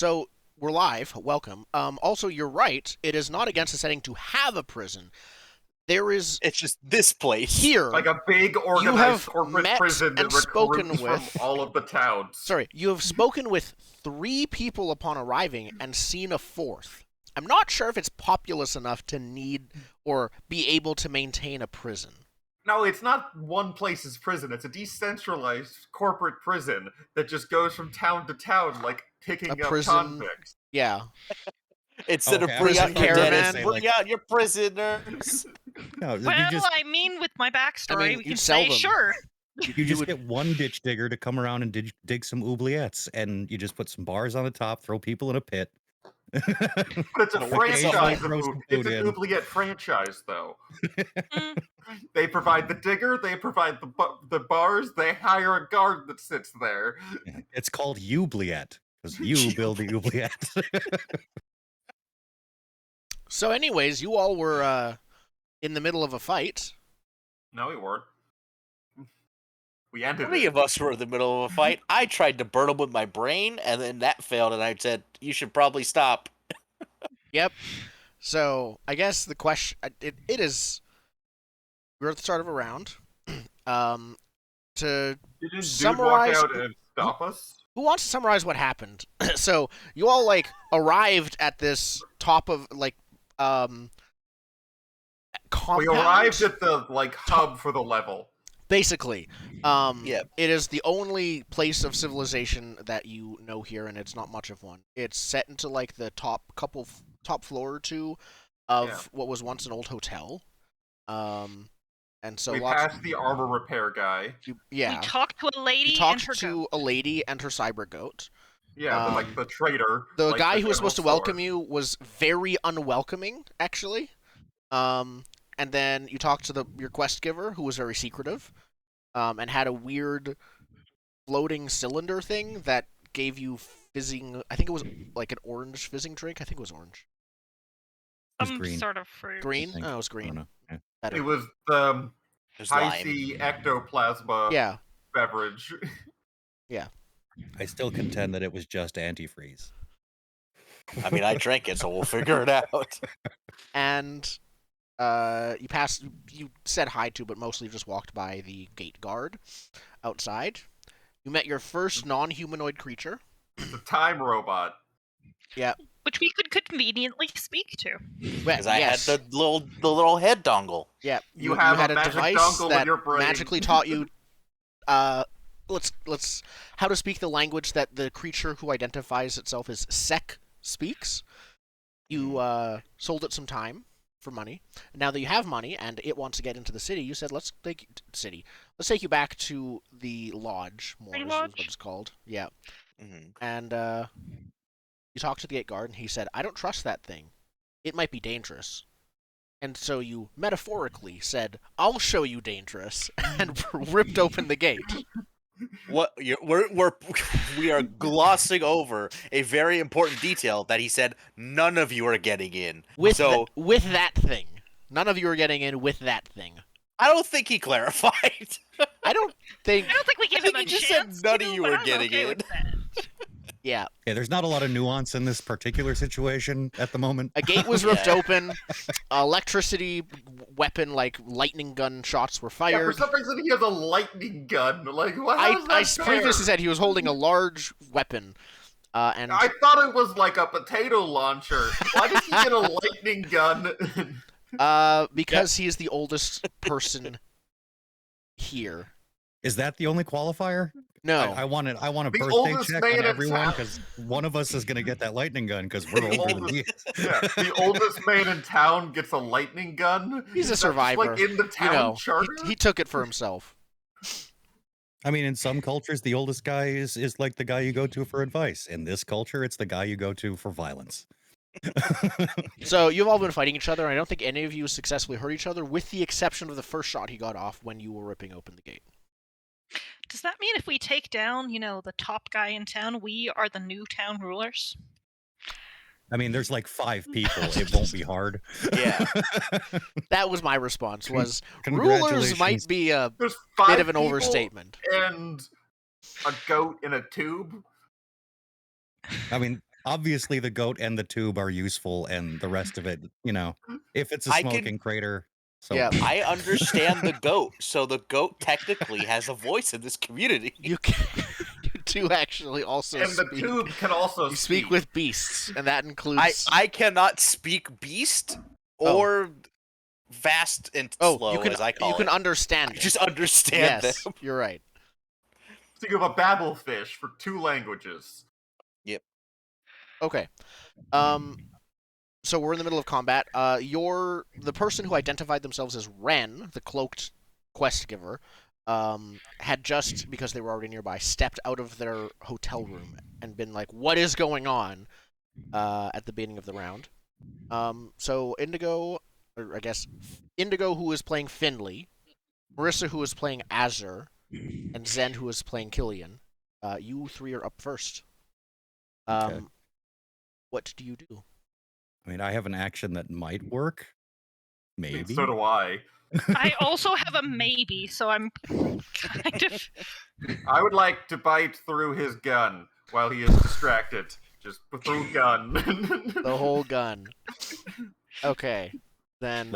So we're live. Welcome. Also, you're right. It is not against the setting to have a prison. There is It's just this place. here. Like a big organized have corporate met prison that and spoken recruits from with- all of the towns. Sorry, you have spoken with 3 people upon arriving and seen a 4th. I'm not sure if it's populous enough to need or be able to maintain a prison. No, it's not one place's prison. It's a decentralized corporate prison that just goes from town to town, like picking A up prison- convicts. Yeah. Instead Okay, of I bring was out your thinking dead, caravan. it's bring out your prisoners. No, Well, you just I mean, with my backstory, I mean, we you'd can sell say, them. sure. you just would- get one ditch digger to come around and dig some oubliettes, and you just put some bars on the top, throw people in a pit. But it's a Okay, franchise. throw Of, some it's food an in. oubliette franchise, though. Mm, They provide the digger, they provide the bars, they hire a guard that sits there. Yeah, it's called oubliette because you build the oubliette. So anyways, you all were in the middle of a fight. No, we weren't. We ended Three it. of us were in the middle of a fight. I tried to burn him with my brain, and then that failed, and I said, you should probably stop. Yep. So I guess the question it is we're at the start of a round. To Didn't dude summarize- walk out and stop us? who wants to summarize what happened? So you all arrived at this top of compound. We arrived at the hub for the level. Basically. Yep. It is the only place of civilization that you know here, and it's not much of one. It's set into the top floor or two of what was once an old hotel. And so We passed the armor repair guy. We talked to a lady You and talked her to goat. a lady and her cyber goat. Yeah, the trader. The guy the who was supposed to general welcome store. you was very unwelcoming, actually. And then you talked to your quest giver, who was very secretive, and had a weird floating cylinder thing that gave you fizzing. I think it was like an orange fizzing drink. I think it was orange. It's Some green. sort of fruit. Green? think. Oh, it was I green. don't know. Yeah. Better. It was the There's high lime. C ectoplasma Yeah. beverage. I still contend that it was just antifreeze. I mean, I drank it, so we'll figure it out. And you said hi to, but mostly just walked by the gate guard outside. You met your first non-humanoid creature. It's a time robot. Which we could conveniently speak to. Because I had the little head dongle. Yeah, You have had a a magic device dongle in that your brain. magically taught you let's how to speak the language that the creature who identifies itself as Sec speaks. You sold it some time for money. Now that you have money and it wants to get into the city, you said let's take you back to the lodge. More Free is lodge? what it's called. Yeah, Mm-hmm. and you talked to the gate guard, and he said, "I don't trust that thing. It might be dangerous." And so you metaphorically said, "I'll show you dangerous," and ripped open the gate. What we are glossing over a very important detail that he said none of you are getting in. With that thing. None of you are getting in with that thing. I don't think he clarified. I don't think. I don't think we gave I think him a he just chance said none to, of you but were I'm getting okay in. with that. Yeah, Yeah, there's not a lot of nuance in this particular situation at the moment. a gate was ripped Yeah. open. Electricity weapon, lightning gun shots were Yeah, for fired. some reason he has a lightning gun. Like, what? How is that I fair? previously said he was holding a large weapon, and I thought it was like a potato launcher. Why does he get a lightning gun? because he is the oldest person here. Is that the only qualifier? No, I want a The birthday oldest check man on in everyone town. because one of us is going to get that lightning gun because we're The older than oldest- he is. Yeah, the oldest man in town gets a lightning gun. He's a Is that just, survivor. like in the you town know, charter. he took it for himself. I mean, in some cultures, the oldest guy is like the guy you go to for advice. In this culture, it's the guy you go to for violence. So you've all been fighting each other, and I don't think any of you successfully hurt each other, with the exception of the first shot he got off when you were ripping open the gate. Does that mean if we take down, the top guy in town, we are the new town rulers? I mean, there's like 5 people. It won't be hard. Yeah. That was my response, was Congratulations. rulers might be a There's 5 bit of an people overstatement. and a goat in a tube. I mean, Obviously, the goat and the tube are useful, and the rest of it, if it's a I can- smoking crater, so Yeah. I understand the goat, so the goat technically has a voice in this community. You do actually also And the speak. tube can also You speak with beasts, and that I includes. I cannot speak beast Oh. or vast and Oh, slow, you can. as I call You can it. understand I it. just understand Yes, them. you're right. Think of a babblefish for 2 languages. Yep. Okay. So we're in the middle of combat. The person who identified themselves as Ren, the cloaked quest giver, had just, because they were already nearby, stepped out of their hotel room and been like, "What is going on?" At the beginning of the round. So Indigo, or I guess Indigo, who is playing Finley, Marissa, who is playing Azure, and Zen, who is playing Killian. You three are up first. Okay. What do you do? I mean, I have an action that might work. I mean, Maybe. so do I. I also have a maybe, so I'm kind of. I would like to bite through his gun while he is distracted. Just through gun. The whole gun. Okay, then.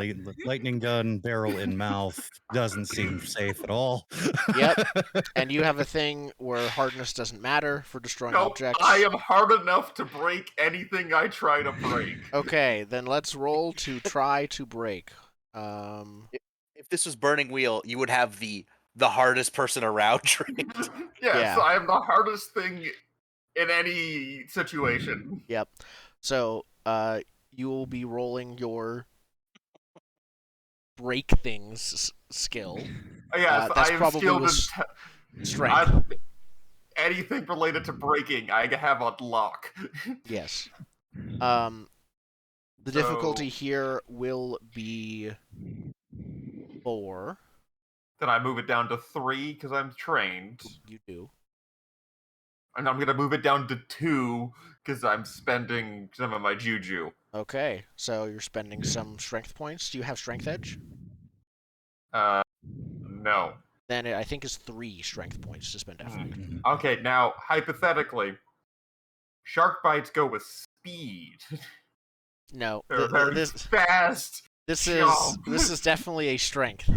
Lightning gun, barrel in mouth, doesn't seem safe at all. Yep. And you have a thing where hardness doesn't matter for destroying Nope, objects. I am hard enough to break anything I try to break. Okay, then let's roll to try to break. If this was Burning Wheel, you would have the hardest person around trained. Yes, Yeah. I am the hardest thing in any situation. Yep. So, you will be rolling your break things skill. Yes, That's I am probably skilled in with strength. anything related to breaking. I have on lock. Yes. The difficulty here will be 4. Then I move it down to 3 because I'm trained. You do. And I'm gonna move it down to 2 because I'm spending some of my juju. Okay, so you're spending some strength points. Do you have strength edge? No. Then I think is 3 strength points to spend effort. Okay, now, hypothetically, shark bites go with speed. No, They're very fast. this jump. is definitely a strength.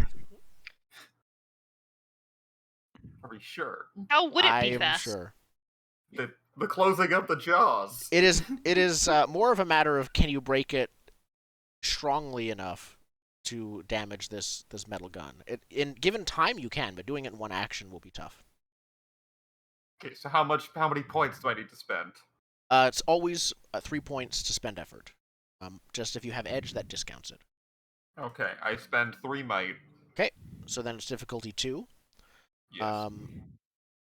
Are we sure? How would it I be am fast? sure. The closing of the jaws. It is more of a matter of can you break it strongly enough to damage this metal gun. In given time you can, but doing it in one action will be tough. Okay, so how many points do I need to spend? It's always 3 points to spend effort. Just if you have edge, that discounts it. Okay, I spend 3 might. Okay, so then it's difficulty 2. Yes.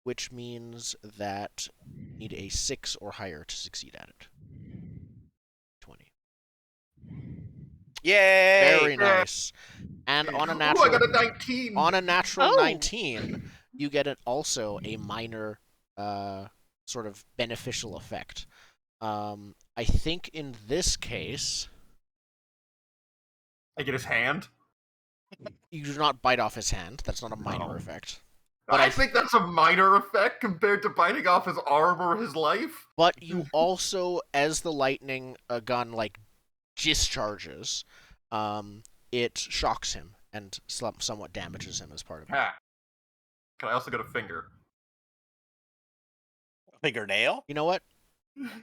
Which means that you need a 6 or higher to succeed at it. 20. Yay! Very nice. And on a Ooh, natural I got a 19! on a natural Oh. 19, you get also a minor sort of beneficial effect. I think in this case, I get his hand? you do not bite off his hand. That's not a minor No. effect. But I I think that's a minor effect compared to biting off his arm or his life. But you also, as the lightning gun like discharges, it shocks him and somewhat damages him as part of it. Ha. Can I also get a finger? Fingernail? You know what?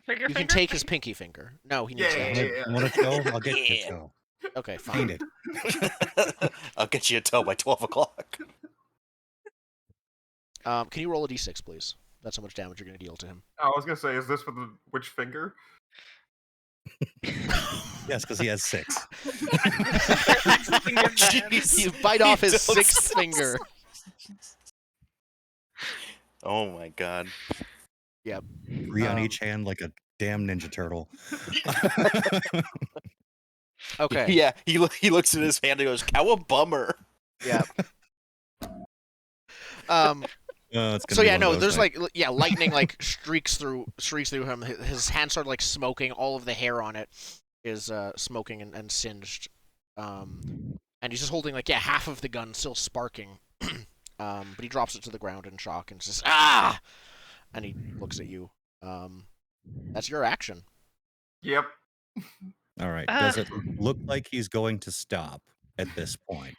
Trigger You can finger? take his pinky finger. No, he needs Yeah. that. You want to go? I'll get you Yeah. a toe. Okay, fine. Painted. I'll get you a toe by 12 o'clock. Can you roll a d6, please? That's how much damage you're going to deal to him. I was gonna say, is this for which finger? Yes, because he has 6. Jeez. You bite off his Don't 6th stop. finger. Oh my god. 3 on each hand like a damn Ninja Turtle. Okay. Yeah, he looks at his hand and goes, "Cow a bummer." Yeah. It's gonna So be yeah, one of no, those there's nights. lightning streaks through him. His hands start like smoking. All of the hair on it is smoking and singed. And he's just holding half of the gun still sparking. But he drops it to the ground in shock and says, "Ah!" And he looks at you. That's your action. Yep. All right. Uh, Does it look like he's going to stop at this point?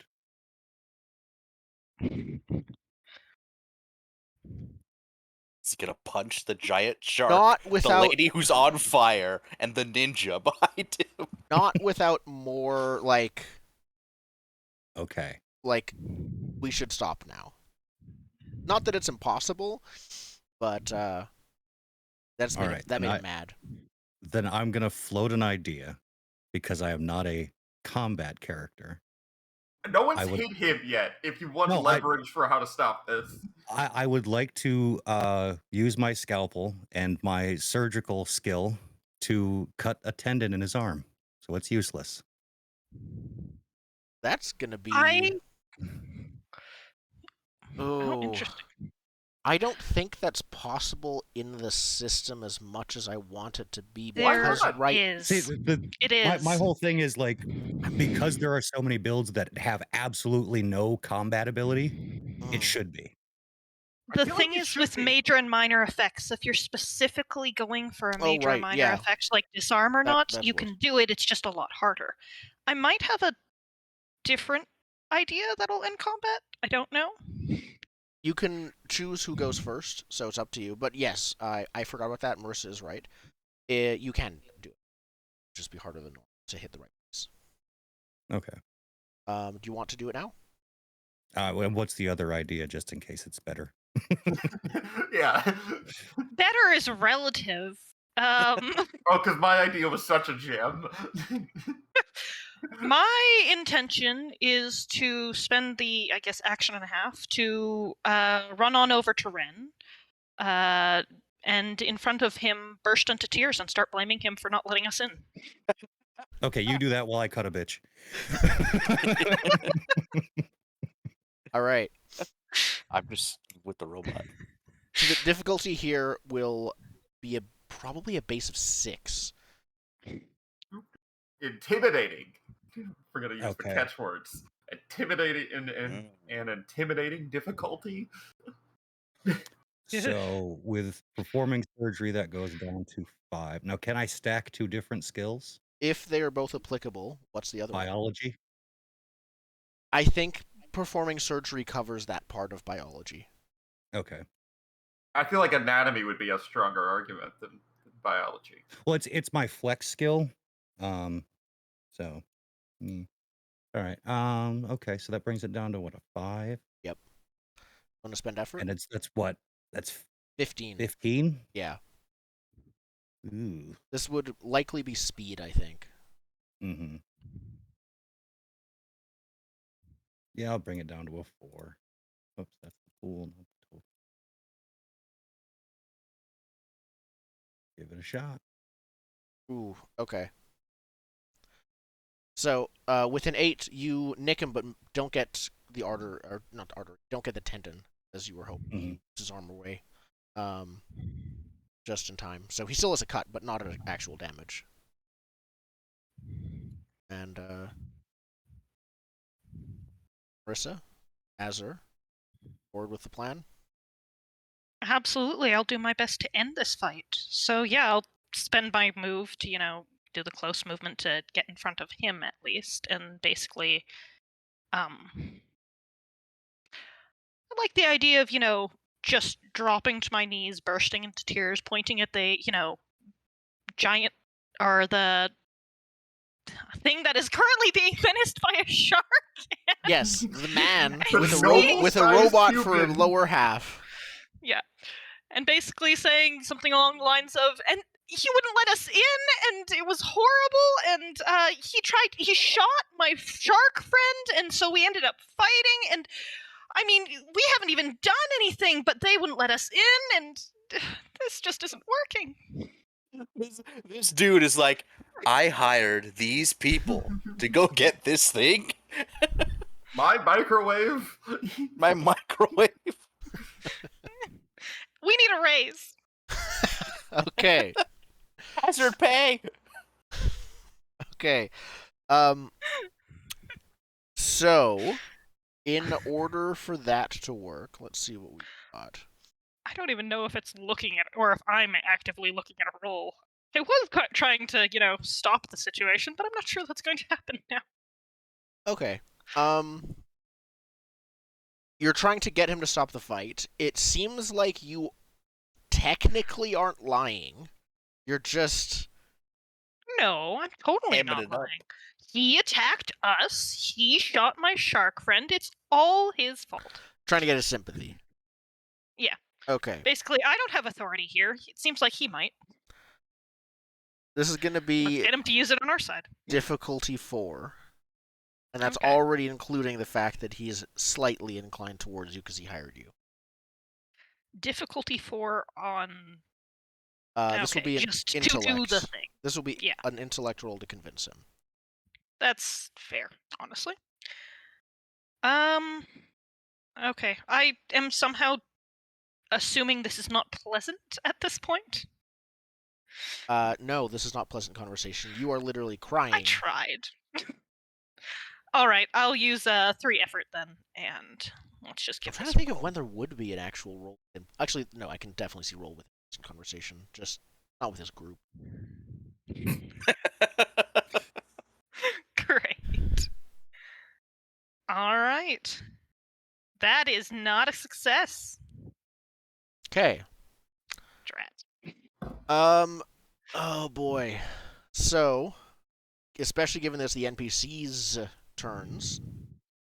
He's gonna punch the giant shark, Not the without lady who's on fire, and the ninja behind him. not without more like Okay. we should stop now. Not that it's impossible, but All that right. made him mad. Then I'm going to float an idea because I am not a combat character. No one's I would- hit him yet. If you want No, leverage for how to stop this. I would like to use my scalpel and my surgical skill to cut a tendon in his arm. So it's useless. That's gonna be. How Oh, interesting. I don't think that's possible in the system as much as I want it to be. There Because not? right, is. See, It is. my whole thing is like, because there are so many builds that have absolutely no combat ability, it mm, should be. The feel like thing it is should with be. major and minor effects, if you're specifically going for a Oh, major right, and minor yeah. effect like disarm or not, that's you what- can do it. It's just a lot harder. I might have a different idea that'll end combat. I don't know. you can choose who goes first, so it's up to you. But yes, I forgot about that. Marissa is right. You can do it. Just be harder than normal to hit the right place. Okay. Do you want to do it now? And what's the other idea, just in case it's better? Yeah. Better is relative. Oh, because my idea was such a gem. My intention is to spend the, I guess, action and a half to run on over to Ren, and in front of him burst into tears and start blaming him for not letting us in. Okay, you do that while I cut a bitch. All right. I'm just with the robot. So the difficulty here will be probably a base of 6. Intimidating. We're gonna use Okay. the catchwords. Intimidating and intimidating difficulty. So with performing surgery, that goes down to 5. Now, can I stack 2 different skills? If they are both applicable, what's the other one? Biology? I think performing surgery covers that part of biology. Okay. I feel like anatomy would be a stronger argument than biology. Well, it's my flex skill. So all right. Okay, so that brings it down to what, a 5? Yep. Want to spend effort? And that's what? That's 15. 15? Yeah. Ooh. This would likely be speed, I think. Mm-hmm. Yeah, I'll bring it down to a 4. Oops, that's the pool, not the total. Give it a shot. Ooh, okay. So, with an 8, you nick him, but don't get the artery, or not the artery, don't get the tendon, as you were hoping. Mhm. He puts his arm away, just in time. So he still has a cut, but not an actual damage. And, Marissa, Azur, forward with the plan. Absolutely, I'll do my best to end this fight. So yeah, I'll spend my move to, do the close movement to get in front of him at least, and basically, I like the idea of, just dropping to my knees, bursting into tears, pointing at the, giant, or the thing that is currently being menaced by a shark. Yes, the man The with a normal-sized robot for human. lower half. Yeah. And basically saying something along the lines of, and he wouldn't let us in, and it was horrible, and he shot my shark friend, and so we ended up fighting, and I mean, we haven't even done anything, but they wouldn't let us in, and this just isn't working. This dude is like, I hired these people to go get this thing. My microwave. My microwave. We need a raise. Okay. Hazard pay. Okay. So, in order for that to work, let's see what we got. I I don't even know if it's looking at, or if I'm actively looking at a roll. It was trying to, stop the situation, but I'm not sure that's going to happen now. Okay. You're trying to get him to stop the fight. It seems like you technically aren't lying. You're just... No, I'm totally Hamming not it up. lying. He attacked us. He shot my shark friend. It's all his fault. trying to get his sympathy. Yeah. Okay. Basically, I don't have authority here. It seems like he might. This is going to Let's be get him to use it on our side. difficulty 4. And that's Okay. already including the fact that he is slightly inclined towards you because he hired you. Difficulty 4 on... This will be an just intellect. to do the thing. This will be Yeah. an intellect roll to convince him. That's fair, honestly. Okay. I am somehow assuming this is not pleasant at this point. No, this is not pleasant conversation. You are literally crying. I tried. Alright, I'll use 3 effort then, and let's just I'm give trying this to think a of roll. when there would be an actual roll. Actually, no, I can definitely see roll with him in conversation, just not with his group. Great. Alright. That is not a success. Okay. Drat. Oh boy. So, especially given this the NPC's turns,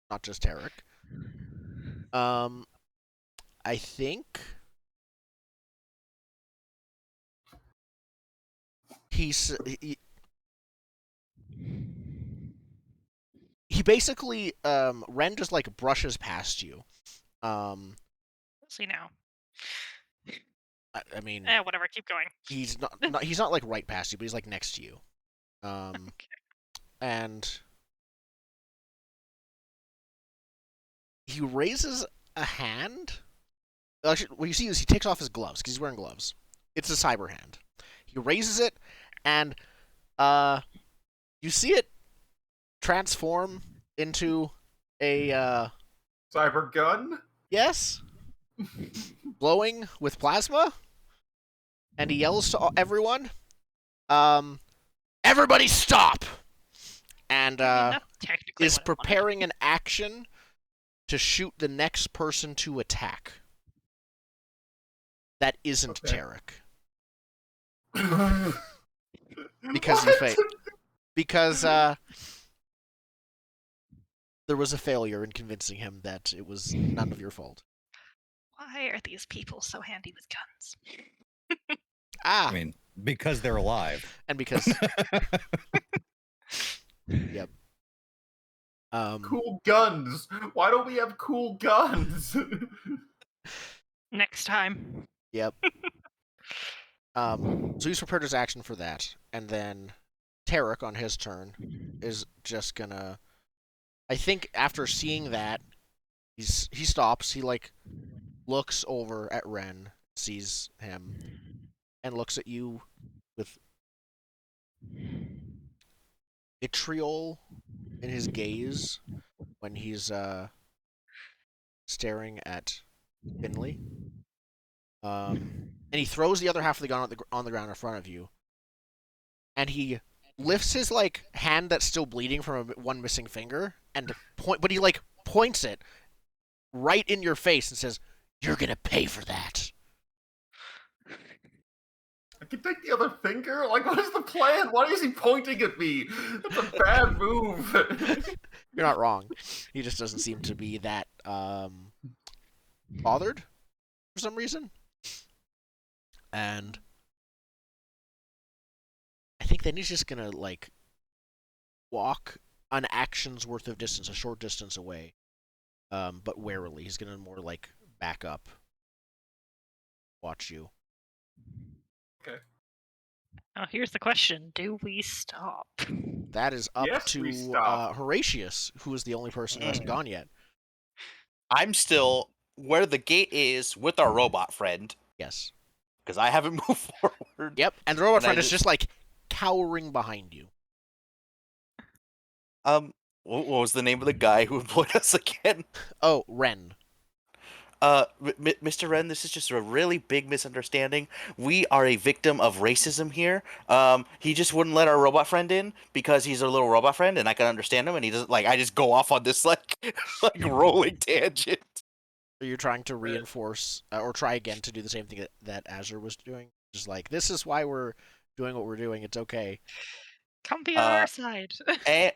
not just Tarek. I think he basically Ren just like brushes past you. Let's see now. I mean, Whatever, keep going. he's not like right past you, but he's like next to you. Okay. And he raises a hand. Actually, what you see is he takes off his gloves because he's wearing gloves. It's a cyber hand. He raises it, and you see it transform into a Cyber gun? yes, glowing with plasma, and he yells to everyone, "Everybody stop!" And I mean, that's technically is what I wanted. preparing an action to shoot the next person to attack. That isn't Okay. Tarek. Because you What? failed. Because there was a failure in convincing him that it was none of your fault. Why are these people so handy with guns? Ah, I mean, because they're alive. and because yep. Cool guns. Why don't we have cool guns? Next time. Yep. So he's prepared his action for that, and then Tarek on his turn is just gonna. I think after seeing that, he stops. He like looks over at Ren, sees him, and looks at you with vitriol in his gaze when he's staring at Finley. And he throws the other half of the gun on the ground in front of you, and he lifts his like hand that's still bleeding from one missing finger and but he like points it right in your face and says, "You're gonna pay for that." I can take the other finger? Like, what is the plan? Why is he pointing at me? That's a bad move. You're not wrong. He just doesn't seem to be that bothered for some reason. And I think then he's just gonna like walk an action's worth of distance, a short distance away, but warily. He's gonna more like back up, watch you. Okay. Now here's the question: do we stop? That is up Yes, we to stop. Horatius, who is the only person who hasn't gone yet. I'm still where the gate is with our robot friend Yes. because I haven't moved forward. Yep. And the robot And I friend is just- just like cowering behind you. What was the name of the guy who employed us again? Oh, Ren. Mr. Wren, this is just a really big misunderstanding. We are a victim of racism here. He just wouldn't let our robot friend in because he's a little robot friend, and I can understand him. And he doesn't like. I just go off on this like like rolling tangent. Are you trying to reinforce or try again to do the same thing that Azure was doing? Just like, this is why we're doing what we're doing. It's okay. Come be on our side. And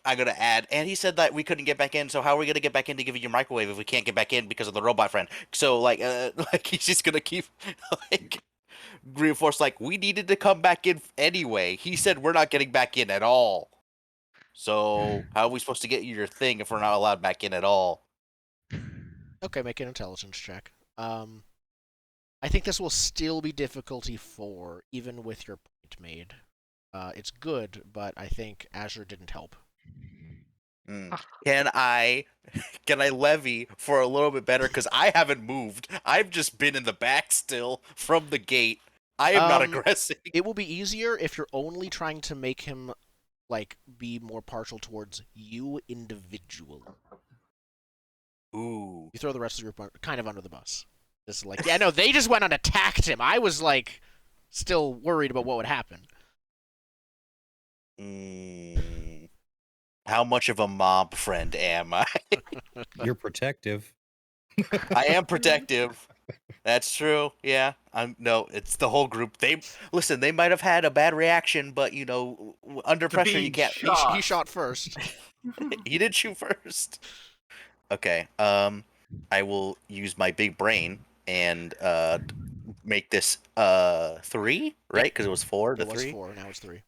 I gotta add, and he said that we couldn't get back in. So how are we gonna get back in to give you your microwave if we can't get back in because of the robot friend? So like, like he's just gonna keep like reinforce like we needed to come back in anyway. He said we're not getting back in at all. So how are we supposed to get you your thing if we're not allowed back in at all? Okay, make an intelligence check. I think this will still be difficulty 4, even with your point made. It's good, but I think Azure didn't help. Can I levy for a little bit better? Because I haven't moved. I've just been in the back still from the gate. I am not aggressive. It will be easier if you're only trying to make him like be more partial towards you individually. Ooh. You throw the rest of the group kind of under the bus. Just like, yeah, no, they just went and attacked him. I was like still worried about what would happen. How much of a mob friend am I? You're protective. I am protective. That's true. Yeah. No, it's the whole group. They listen. They might have had a bad reaction, but you know, under pressure, you being can't. shot. He shot first. He did shoot first. Okay. I will use my big brain and make this 3, right? Because it was 4 to It was 3. 4, now it's 3.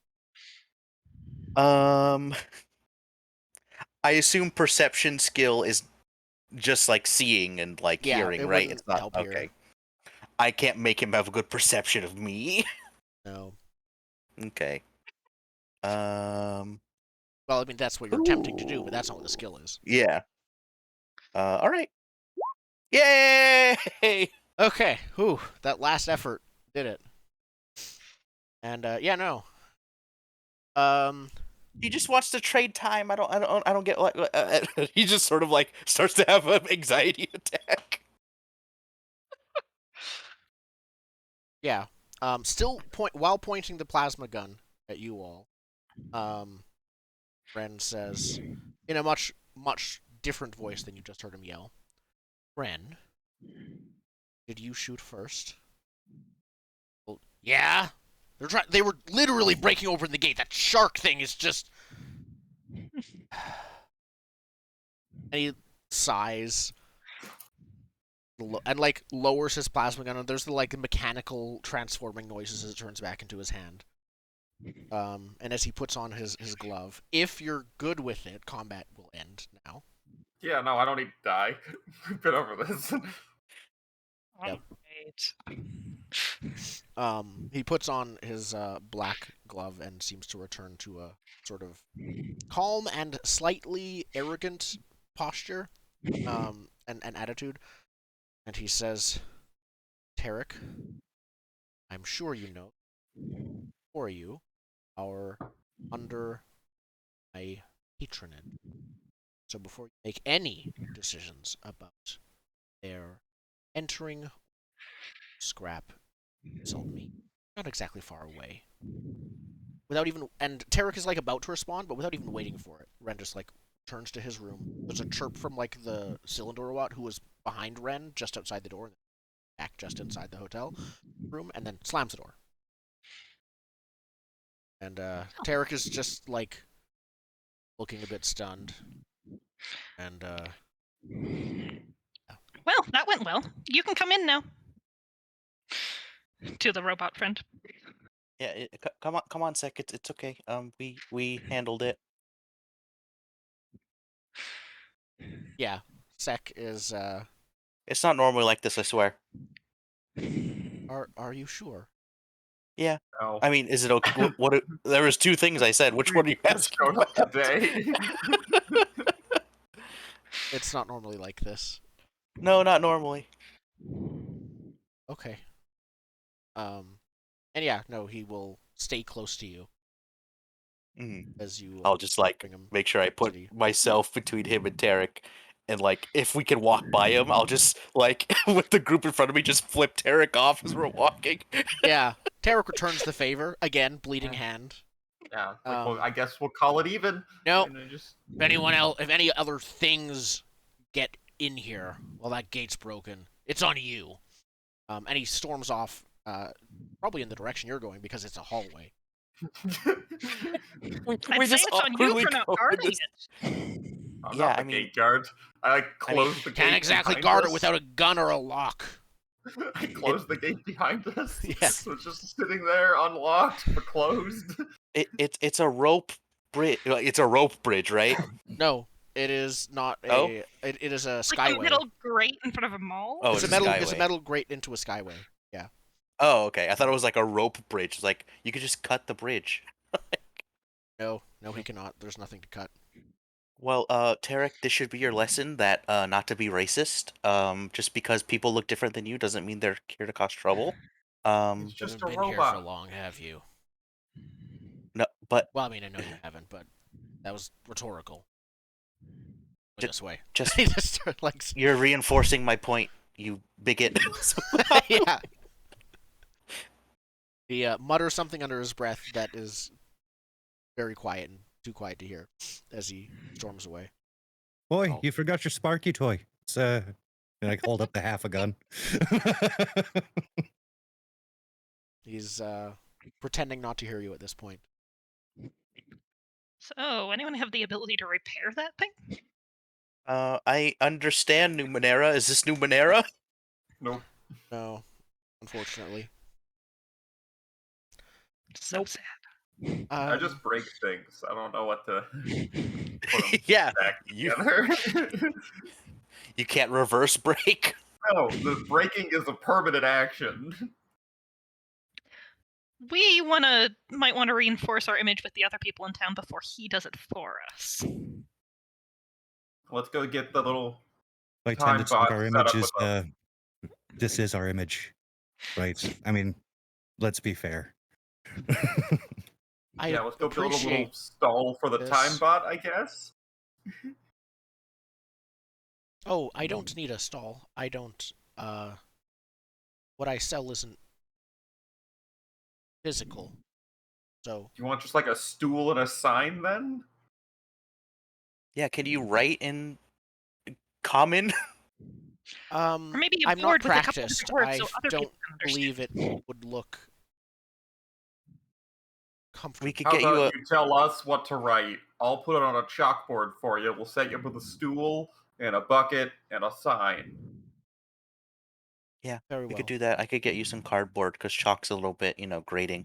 I assume perception skill is just like seeing and like Yeah, hearing, it right? wouldn't It's not help okay. here. I can't make him have a good perception of me. No. Okay. Well, I mean, that's what you're attempting to do, but that's not what the skill is. Yeah. All right. Yay! Okay, whew, that last effort did it. And yeah, no. He just wants to trade time. I don't get like. He just sort of like starts to have an anxiety attack. Yeah. Still while pointing the plasma gun at you all. Ren says, in a much different voice than you just heard him yell, "Ren, did you shoot first?" Well, yeah. They were literally breaking open the gate. That shark thing is just. And he sighs and like lowers his plasma gun, and there's the like mechanical transforming noises as it turns back into his hand. And as he puts on his glove, if you're good with it, combat will end now. Yeah, no, I don't need to die. We've been over this. Yep. Right. He puts on his black glove and seems to return to a sort of calm and slightly arrogant posture, and attitude. And he says, "Tarek, I'm sure you know, for you are under my patronage. So before you make any decisions about their entering scrap, insult me. Not exactly far away." Without even, and Tarek is like about to respond, but without even waiting for it, Ren just like turns to his room. There's a chirp from like the cylinder robot who was behind Ren, just outside the door, back just inside the hotel room, and then slams the door. And Tarek is just like looking a bit stunned. And Well, that went well. You can come in now. To the robot friend. Yeah, come on, Sec. It's okay. We handled it. yeah, Sec is. It's not normally like this, I swear. Are you sure? Yeah. No. I mean, is it okay? There was 2 things I said. Which one are you Just asking showed up about? today. It's not normally like this. No, not normally. Okay. And yeah, no, he will stay close to you as you. I'll just like bring him make sure I to put the- myself between him and Tarek, And like, if we can walk by him, I'll just like with the group in front of me, just flip Tarek off as we're walking. Yeah. Tarek returns the favor again, bleeding Yeah. hand. Yeah, like, well, Um, I guess we'll call it even. No, And then just if any other things get in here, well, that gate's broken. It's on you. And he storms off, probably in the direction you're going because it's a hallway. I'd say it's on you for not guarding it. I'm Yeah, not the I mean- gate guard. I like I mean, close the gate. Can't exactly behind guard us. it without a gun or a lock. I close the gate behind us. Yes. So it's just sitting there, unlocked but closed. It's a rope bridge. It's a rope bridge, right? No, it is not a. Oh? It is a Like a skyway. metal grate in front of a mall. Oh, it's a it's metal. skyway. It's a metal grate into a skyway. Oh, okay. I thought it was like a rope bridge. It's like you could just cut the bridge. No, he cannot. There's nothing to cut. Well, Tarek, this should be your lesson that not to be racist. Just because people look different than you doesn't mean they're here to cause trouble. It's You just haven't a been here for robot. long, have you? No, but Well, I mean, I know you haven't, but that was rhetorical. Ju- This way. just He just started, like, you're reinforcing my point, you bigot. yeah. He mutters something under his breath that is very quiet and too quiet to hear as he storms away. Boy, Oh. you forgot your Sparky toy. It's and I hold up the half a gun. He's pretending not to hear you at this point. So, anyone have the ability to repair that thing? I understand Numenera. Is this Numenera? Nope. No, unfortunately. So sad. I just break things. I don't know what to put them Yeah, back you together. you can't reverse break. No, the breaking is a permanent action. We might want to reinforce our image with the other people in town before he does it for us. Let's go get the little I time tend to think bot our set image up is with us. this is our image, right? I mean, let's be fair. I Yeah, let's go build a little appreciate stall for the this. time bot, I guess. Oh, I don't need a stall. I don't. What I sell isn't physical. So Do you want just like a stool and a sign then? Yeah, can you write in common? Or maybe a I'm not board with a couple practiced. different words I so other people don't can understand. believe it would look comfortable. We could How get you about a you tell us what to write? I'll put it on a chalkboard for you. We'll set you up with a stool and a bucket and a sign. Very we well. could do that. I could get you some cardboard because chalk's a little bit, grating.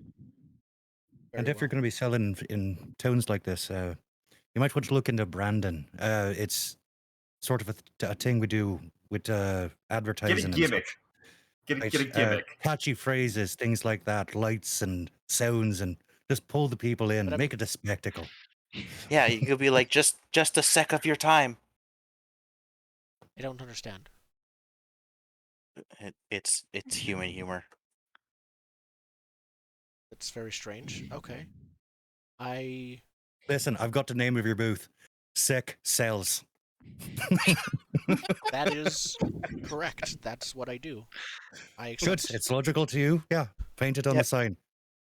And Very if you're well. going to be selling in towns like this, you might want to look into branding. It's sort of a thing we do with Get a advertising and gimmick. such. Get a Right? gimmick. Catchy phrases, things like that, lights and sounds, and just pull the people in, But make it a spectacle. Yeah, you could be like just a sec of your time. I don't understand. It's human humor. It's very strange. Okay. I Listen, I've got the name of your booth. Sick sells. that is correct. That's what I do. I Good. accept. It's logical to you. Yeah. Paint it on the Yep. sign.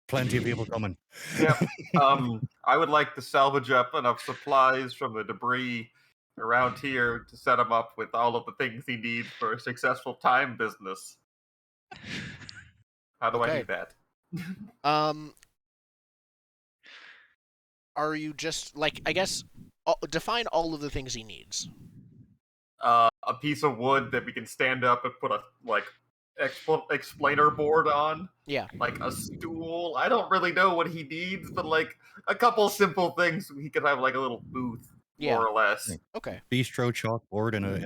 Plenty of people coming. Yep. I would like to salvage up enough supplies from the debris around here to set him up with all of the things he needs for a successful time business. How do I Okay. do that? Are you just like, I guess, define all of the things he needs. A piece of wood that we can stand up and put a explainer board on. Yeah. Like a stool. I don't really know what he needs, but like a couple simple things so he could have like a little booth, Yeah. more or less. Okay. Bistro chalkboard and a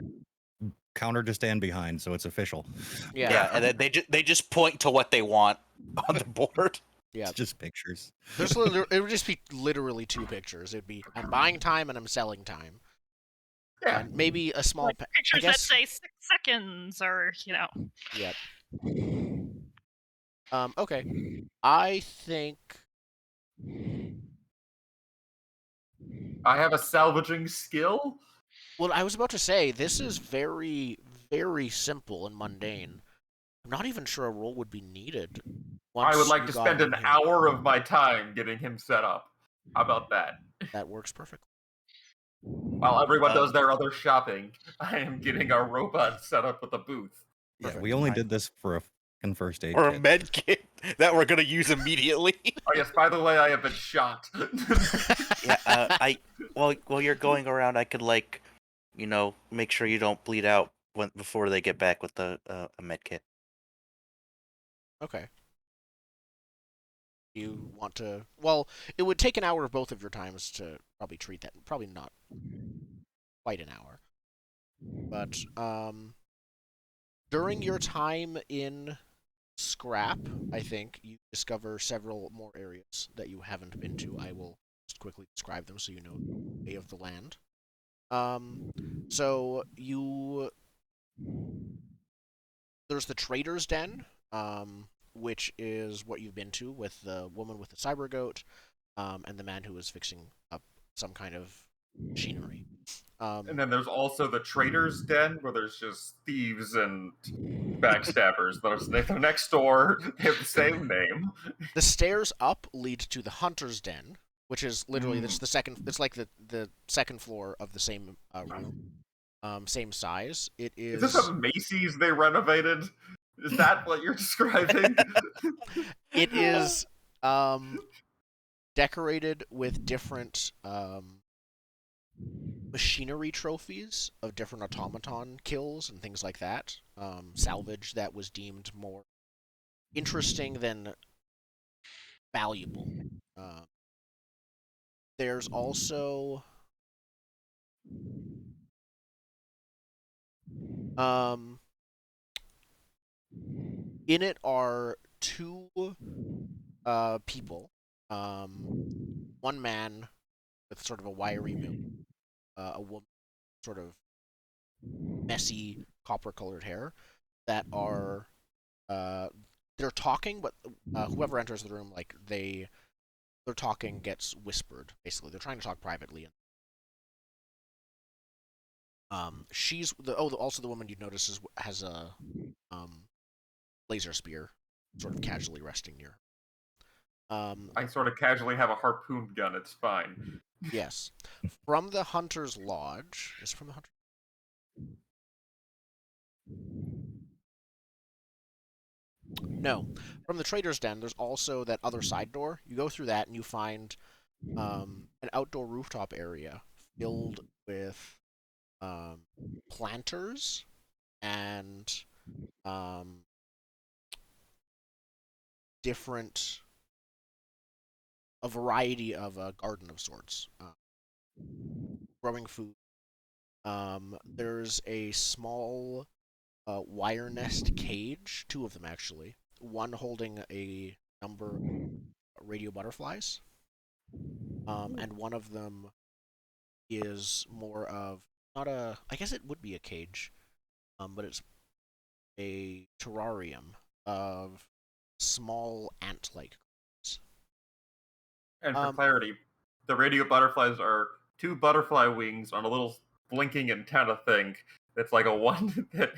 counter to stand behind, so it's official. Yeah. Yeah, and then they just point to what they want on the board. Yeah. It's just pictures. It would just be literally two pictures. It'd be I'm buying time and I'm selling time. Yeah. And maybe a small. Like pictures that guess- say 6 seconds, or Yep. Okay. I think. I have a salvaging skill. Well, I was about to say, this is very, very simple and mundane. I'm not even sure a roll would be needed I would once like you to got spend him an here. hour of my time getting him set up. How about that? That works perfectly. While everyone does Um, their other shopping, I am getting our robot set up with a booth. Yeah, Perfect. we only I- did this for a fucking first aid or a kit. med kit that we're gonna use immediately. Oh yes, by the way, I have been shot. Yeah, while you're going around, I could make sure you don't bleed out before they get back with a med kit. Okay. You want to? Well, it would take an hour of both of your times to probably treat that. Probably not quite an hour. But during your time in Scrap, I think you discover several more areas that you haven't been to. I will just quickly describe them so you know the lay of the land. So there's the Trader's Den, which is what you've been to with the woman with the cyber goat, and the man who was fixing up some kind of machinery. And then there's also the Trader's Den, where there's just thieves and backstabbers. They're next door. They have the same name. The stairs up lead to the Hunter's Den, which is literally it's the second. It's like the second floor of the same room, same size. It Is this is. a Macy's they renovated? Is that what you're describing? It is decorated with different machinery trophies of different automaton kills and things like that. Salvage that was deemed more interesting than valuable. Uh, there's also um, in it are two people, one man with sort of a wiry build, a woman sort of messy copper-colored hair that are uh, they're talking, but whoever enters the room, like their talking gets whispered. Basically, they're trying to talk privately. She's also the woman you notice has a laser spear, sort of casually resting near. I sort of casually have a harpoon gun. It's fine. Yes, from the Hunter's Lodge. Is it from the Hunter? No, from the Trader's Den. There's also that other side door. You go through that and you find an outdoor rooftop area filled with planters and um, different a variety of a garden of sorts, growing food. There's a small wire nest cage, two of them actually. One holding a number of radio butterflies, and one of them is more of not a. I guess it would be a cage, but it's a terrarium of small ant-like creatures. And for clarity, the radio butterflies are two butterfly wings on a little blinking antenna thing. That's like a one that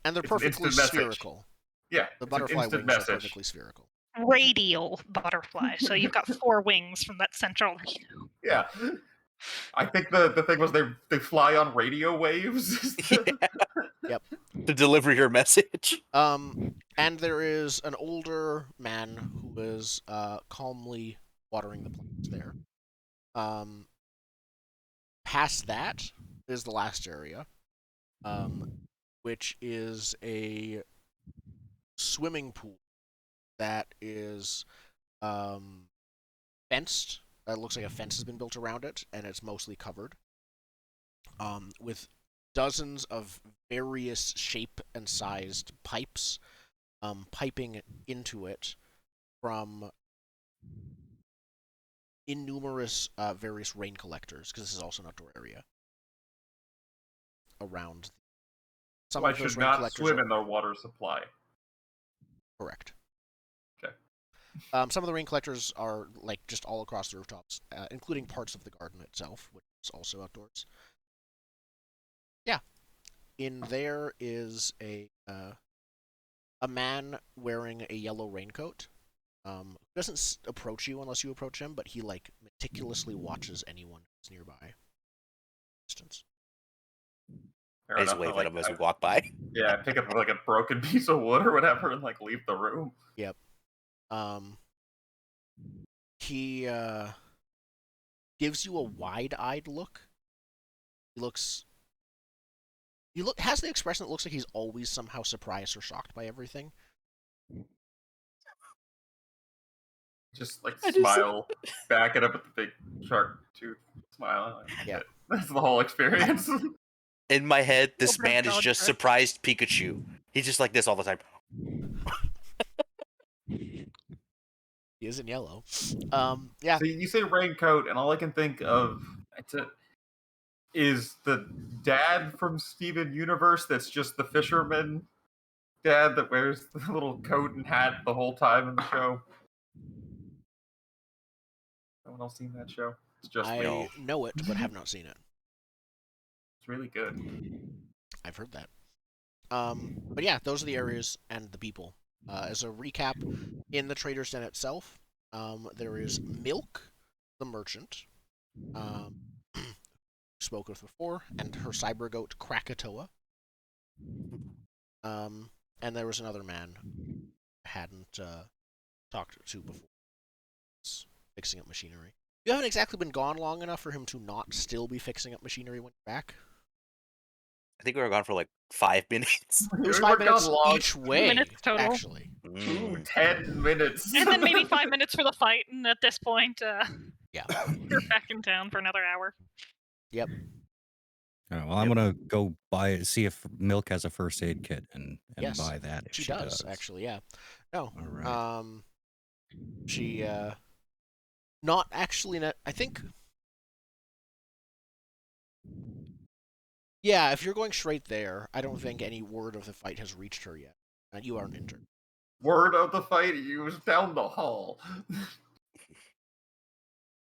And they're it's an perfectly instant message. spherical. Yeah, The it's an butterfly instant wings are message. perfectly spherical. Radial butterfly. So you've got four wings from that central. Yeah. I think the thing was they fly on radio waves. Yep. To deliver your message. And there is an older man who is calmly watering the plants there. Um, Past that is the last area, which is a swimming pool that is fenced. It looks like a fence has been built around it, and it's mostly covered with dozens of various shape and sized pipes piping into it from innumerous various rain collectors, because this is also an outdoor area around. Some So I of those should rain not collectors swim are in their water supply. correct. Okay. Some of the rain collectors are like just all across the rooftops, including parts of the garden itself, which is also outdoors. In there is a man wearing a yellow raincoat. Doesn't approach you unless you approach him, but he like meticulously watches anyone who's nearby. Distance. Fair I just enough. wave at him as I, we walk by. yeah, I pick up like a broken piece of wood or whatever and like leave the room. Yep. He gives you a wide-eyed look. Has the expression that looks like he's always somehow surprised or shocked by everything. Just like I just- smile back at him with the big shark tooth smile. Yeah. That's the whole experience. In my head, this Open up man is dog just track. surprised Pikachu. He's just like this all the time. He is in yellow. Yeah. So you say raincoat, and all I can think of is the dad from Steven Universe that's just the fisherman dad that wears the little coat and hat the whole time in the show. No one else seen that show? It's just me. I know it, but have not seen it. It's really good. I've heard that. But yeah, those are the areas and the people. As a recap, in the Trader's Den itself, there is Milk, the merchant, spoke of before, and her cyber goat Krakatoa. And there was another man I hadn't talked to before. Fixing up machinery. You haven't exactly been gone long enough for him to not still be fixing up machinery when you're back. I think we were gone for like 5 minutes. It was We 5 were gone minutes long. each way, minutes total. actually. Ooh, 10 minutes. And then maybe 5 minutes for the fight, and at this point, Yeah. you're back in town for another hour. Yep. All right, well, I'm gonna go see if Milk has a first aid kit and Yes, buy that if she she does, actually, yeah. No. All right. She not actually I think yeah, if you're going straight there, I don't think any word of the fight has reached her yet. And you aren't injured. Word of the fight, he was down the hall.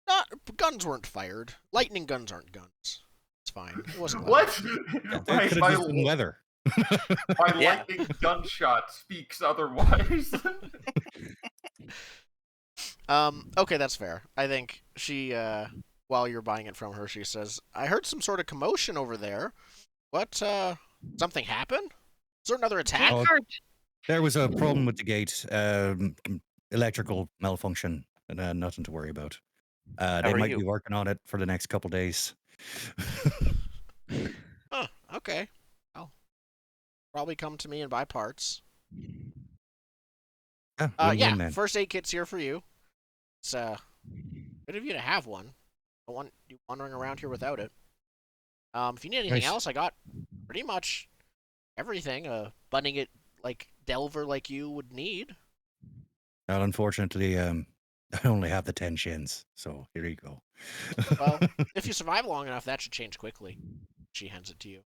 Not guns weren't fired. Lightning guns aren't guns. It's fine. It wasn't loud. What? It My, could my, have just been weather. my Yeah. lightning gunshot speaks otherwise. Okay, that's fair. I think she while you're buying it from her, she says, "I heard some sort of commotion over there. What something happened? Is there another attack?" Oh, Card. There was a problem with the gate, electrical malfunction, and nothing to worry about. They are might you? be working on it for the next couple days. Oh, okay. Well, probably come to me and buy parts. Win-win Yeah, then. first aid kit's here for you. It's good of you to have one. Don't want you wandering around here without it. If you need anything Nice. else, I got pretty much everything. Bunning it like Delver like you would need. Well, unfortunately, I only have the 10 shins, so here you go. Well, if you survive long enough, that should change quickly. She hands it to you.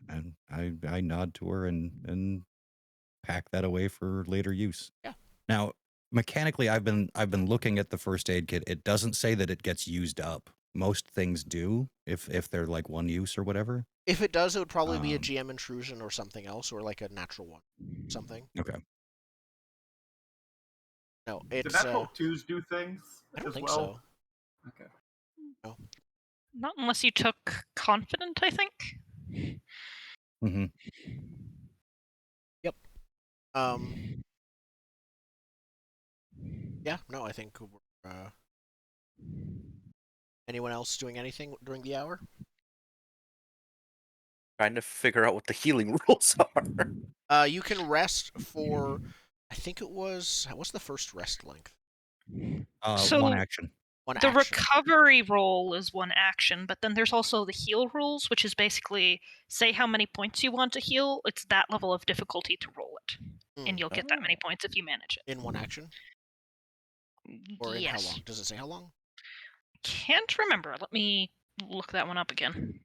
And I nod to her and pack that away for later use. Yeah. Now, mechanically, I've been looking at the first aid kit. It doesn't say that it gets used up. Most things do if they're like one use or whatever. If it does, it would probably be a GM intrusion or something else, or like a natural one. Something. Okay. No, Do it's natural twos do things I don't as think well? so. Okay. No. Not unless you took confident, I think. Mm-hmm. Yep. Yeah, no, I think we're, anyone else doing anything during the hour? Trying to figure out what the healing rules are. You can rest for I think it was what's the first rest length? So One action. One the action. recovery roll is one action, but then there's also the heal rules, which is basically say how many points you want to heal. It's that level of difficulty to roll it, and you'll get that many points if you manage it. In one action? Or in yes. how long? Does it say how long? Can't remember. Let me look that one up again.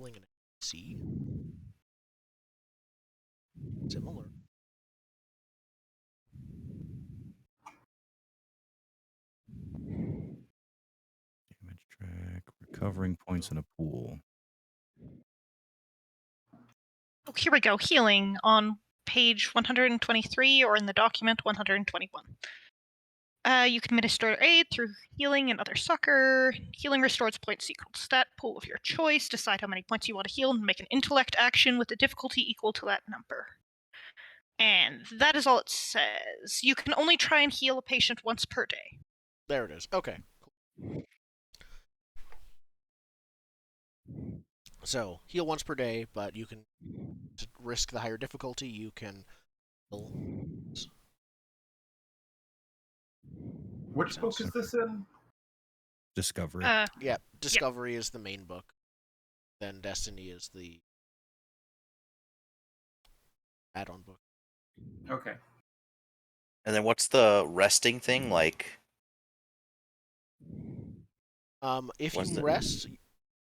healing and C. Similar. Damage track, recovering points in a pool. Oh, here we go. Healing on page 123 or in the document 121. You can administer aid through healing and other succor. Healing restores points equal to stat pool of your choice. Decide how many points you want to heal and make an intellect action with a difficulty equal to that number. And that is all it says. You can only try and heal a patient once per day. There it is. Okay. So, heal once per day, but you can, to risk the higher difficulty, you can heal. Which book is this in? Discovery. Yeah, Discovery is the main book. Then Destiny is the add-on book. Okay. And then what's the resting thing like? If What's you the- rest,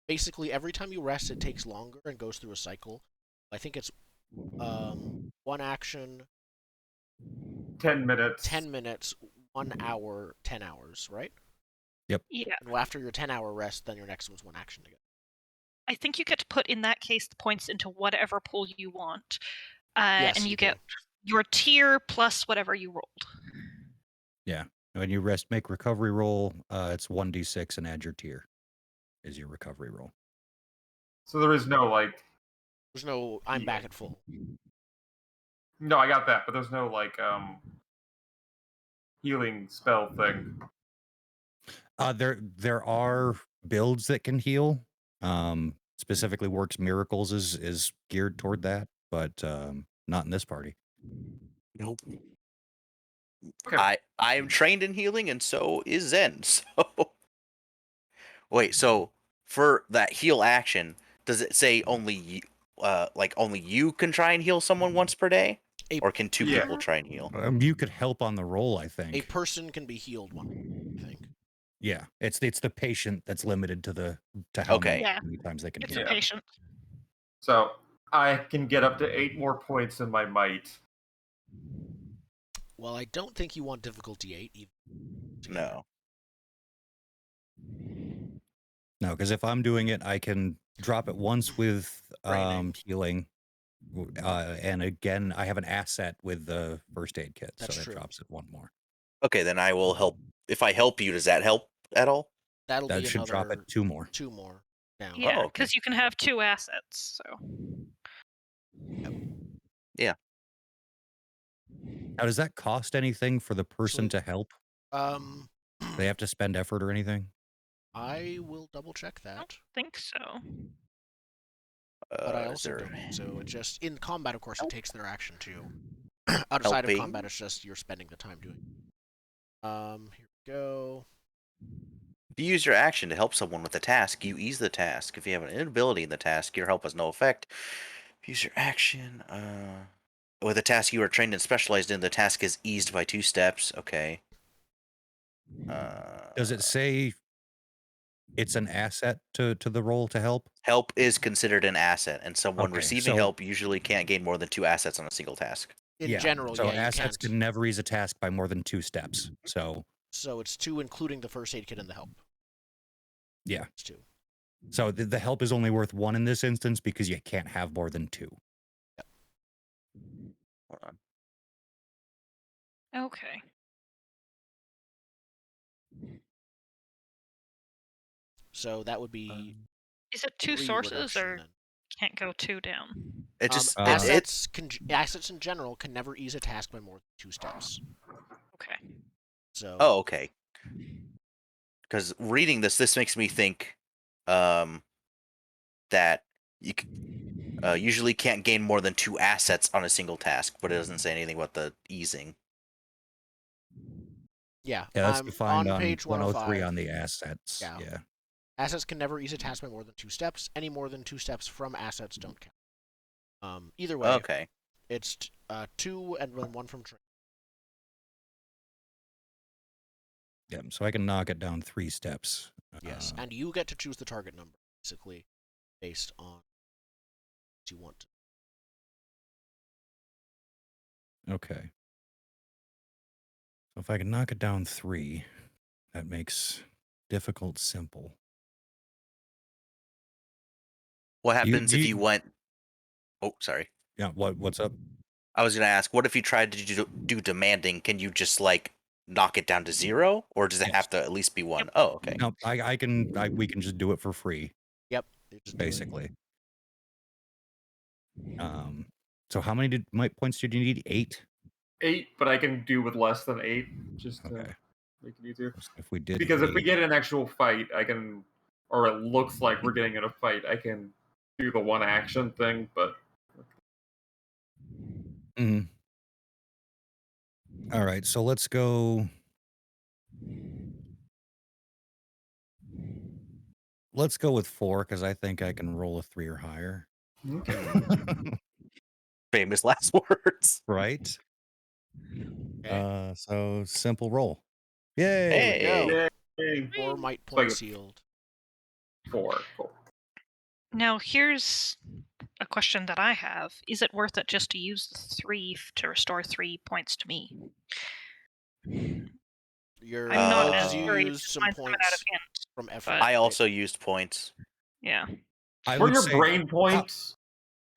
basically every time you rest, it takes longer and goes through a cycle. I think it's one action, 10 minutes. 10 minutes, 1 hour, 10 hours, right? Yeah. And after your 10-hour rest, then your next one's one action again. I think you get to put, in that case, the points into whatever pool you want. Yes, and you you do. get your tier plus whatever you rolled. Yeah. When you rest, make recovery roll. It's 1d6 and add your tier is your recovery roll. So there is no, like... There's no, I'm back at full. No, I got that, but there's no, like, healing spell thing. There are builds that can heal. Specifically, Works Miracles is geared toward that, but not in this party. Nope. Okay. I am trained in healing, and so is Zen. So wait, so for that heal action, does it say only only you can try and heal someone once per day, or can two Yeah. people try and heal? You could help on the roll, I think. A person can be healed one, I think. Yeah, it's the patient that's limited to how Okay. Yeah. many times they can It's heal. a patient. So I can get up to 8 more points in my might. Well, I don't think you want difficulty 8 even. No. No, because if I'm doing it, I can drop it once with Training. healing, and again, I have an asset with the first aid kit, That's so that true. drops it one more. Okay, then I will help. If I help you, does that help at all? That'll That be should drop it another 2 more. 2 more down. Yeah, Oh, okay. because you can have 2 assets. So. Yeah. Now, does that cost anything for the person to help? Um, They have to spend effort or anything? I will double check I don't that, think so. but I Is also there don't. So it just in combat, of course, it takes their action too. Outside of helping? combat, it's just you're spending the time doing. Here we go. If you use your action to help someone with a task, you ease the task. If you have an inability in the task, your help has no effect. If you use your action, with a task you are trained and specialized in, the task is eased by 2 steps. Okay. Does it say it's an asset to the roll to help? Help is considered an asset, and someone Okay, receiving so- help usually can't gain more than 2 assets on a single task. In general, so yeah, you assets can't. can never ease a task by more than 2 steps. So So it's 2, including the first aid kit and the help. yeah, It's 2. so the help is only worth 1 in this instance because you can't have more than 2. Hold on. Okay. So that would be Is it 2 3 sources reduction or then. can't go 2 down? It just assets in general can never ease a task by more than 2 steps. Okay. So Oh, okay. Because reading this makes me think that you usually can't gain more than 2 assets on a single task, but it doesn't say anything about the easing. yeah, Yeah, that's I'm defined on on page 103 105. on the assets. Yeah. Yeah. Assets can never ease a task by more than 2 steps. Any more than 2 steps from assets don't count. Either way, Okay. it's 2 and then 1 from training. Yeah, so I can knock it down 3 steps. Yes, and you get to choose the target number, basically. based on what you want to. Okay. So if I can knock it down 3, that makes difficult simple. What Do you- happens do if you- you went? Oh, sorry. Yeah. What's up? I was gonna ask, what if you tried to do demanding? Can you just like knock it down to 0, or does it Yes. have to at least be 1? Yep. Oh, okay. No, we can just do it for free, Yep. You just do it. basically. So how many points did you need? 8? 8, but I can do with less than 8, just to Okay. make it easier. So if we did Because if we 8, get an actual fight, I can, or it looks like we're getting in a fight, I can do the one action thing, but Mhm. All right, so let's go. Let's go with 4 because I think I can roll a 3 or higher. Famous last words. Right? Okay. So simple roll. Yay! Hey. Go. yay, 4 might It's like points healed. 4. Cool. Now, here's a question that I have. Is it worth it just to use the 3 to restore 3 points to me? Your I'm not Uh, as because you worried used that some mine's coming out of points int, from effort. but I also used points. yeah. I For would your say, brain points,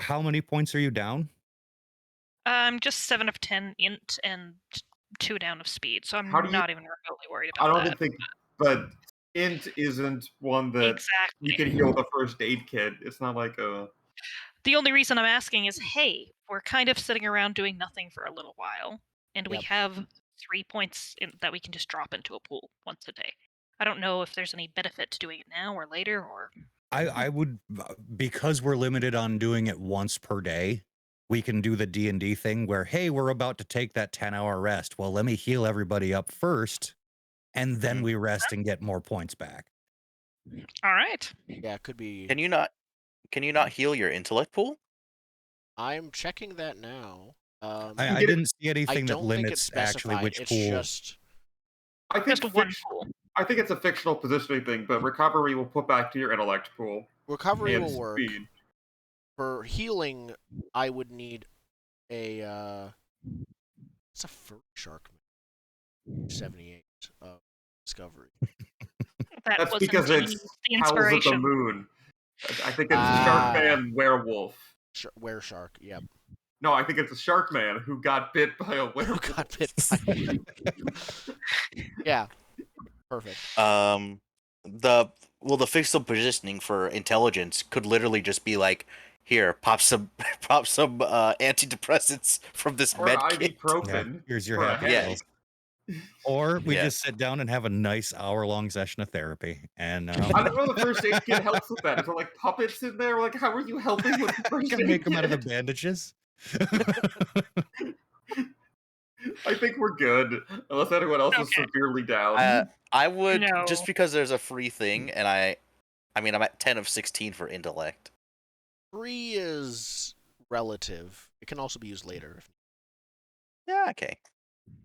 how many points are you down? I'm just 7 of 10 int and 2 down of speed, so I'm How do you- not even remotely worried I about don't that. even think, but int isn't one that Exactly. you can heal the first aid kit. It's not like a. The only reason I'm asking is, hey, we're kind of sitting around doing nothing for a little while, and we Yep. have 3 points that we can just drop into a pool once a day. I don't know if there's any benefit to doing it now or later, or I would, because we're limited on doing it once per day, we can do the D&D thing where, hey, we're about to take that 10-hour rest. Well, let me heal everybody up first, and then we rest and get more points back. all right. Yeah, it could be. Can you not heal your intellect pool? I'm checking that now. I get- didn't see I anything that don't think it's limits actually specified. which It's pool. just I think Just one pool. I think it's a fictional positioning thing, but recovery will put back to your intellect pool recovery and will work. speed. For healing, I would need a it's a fur shark 78 of discovery. That That's was because indeed it's the Howls of the inspiration. Moon. I think it's Ah. Sharkman Werewolf. Were shark, yep. No, I think it's a Sharkman who got bit by a werewolf. Got bit by. Yeah, perfect. The fictional positioning for intelligence could literally just be like, here, pop some antidepressants from this Or med kit. ibuprofen. Here's your for a happy headache. pill. Or we Yeah. just sit down and have a nice hour-long session of therapy. And I don't know the first aid kit helps with that. Is there like puppets in there? Like, how are you helping with the first can aid make them out of the kit? bandages. I think we're good, unless anyone else is Okay. severely down. I would No. just because there's a free thing, and I mean I'm at 10 of 16 for intellect. 3 is relative. It can also be used later. Yeah, okay.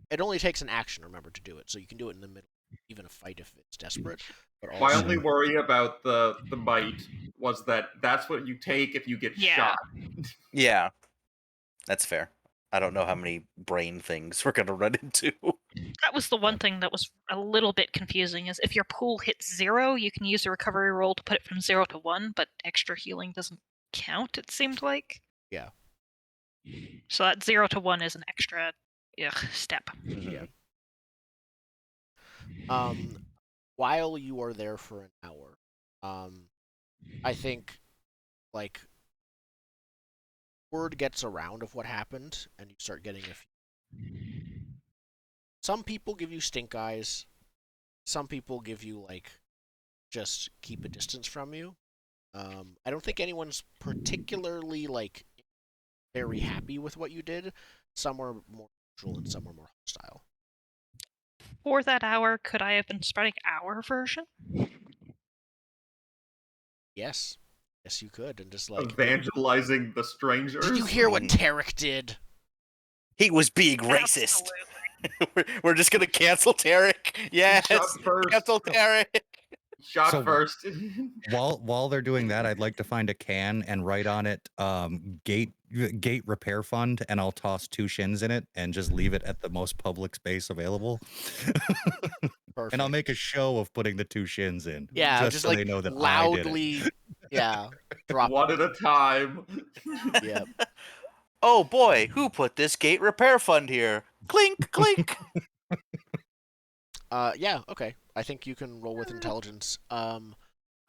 It only takes an action, remember, to do it, so you can do it in the middle, even a fight if it's desperate. But My also, only worry about the bite was that that's what you take if you get Yeah. shot. Yeah, that's fair. I don't know how many brain things we're gonna run into. That was the one thing that was a little bit confusing, is if your pool hits 0, you can use the recovery roll to put it from 0 to 1, but extra healing doesn't count, it seemed like. Yeah. So that 0 to 1 is an extra step. Yeah. While you are there for an hour, I think, like, word gets around of what happened, and you start getting a few. Some people give you stink eyes. Some people give you, like, just keep a distance from you. I don't think anyone's particularly, like, very happy with what you did. Some were more neutral and some were more hostile. For that hour, could I have been spreading our version? Yes. Yes, you could. And just like, Evangelizing the strangers. did you hear what Tarek did? He was being racist. Absolutely. We're just gonna cancel Tarek. Yes, Shot first. cancel Tarek. Shot So- first. While they're doing that, I'd like to find a can and write on it gate repair fund, and I'll toss 2 shins in it and just leave it at the most public space available. Perfect. And I'll make a show of putting the 2 shins in. Yeah, just so like they know that loudly. I did Yeah, drop. One at a time. Yep. Oh boy, who put this gate repair fund here? Clink, clink. Yeah. Okay. I think you can roll with intelligence. I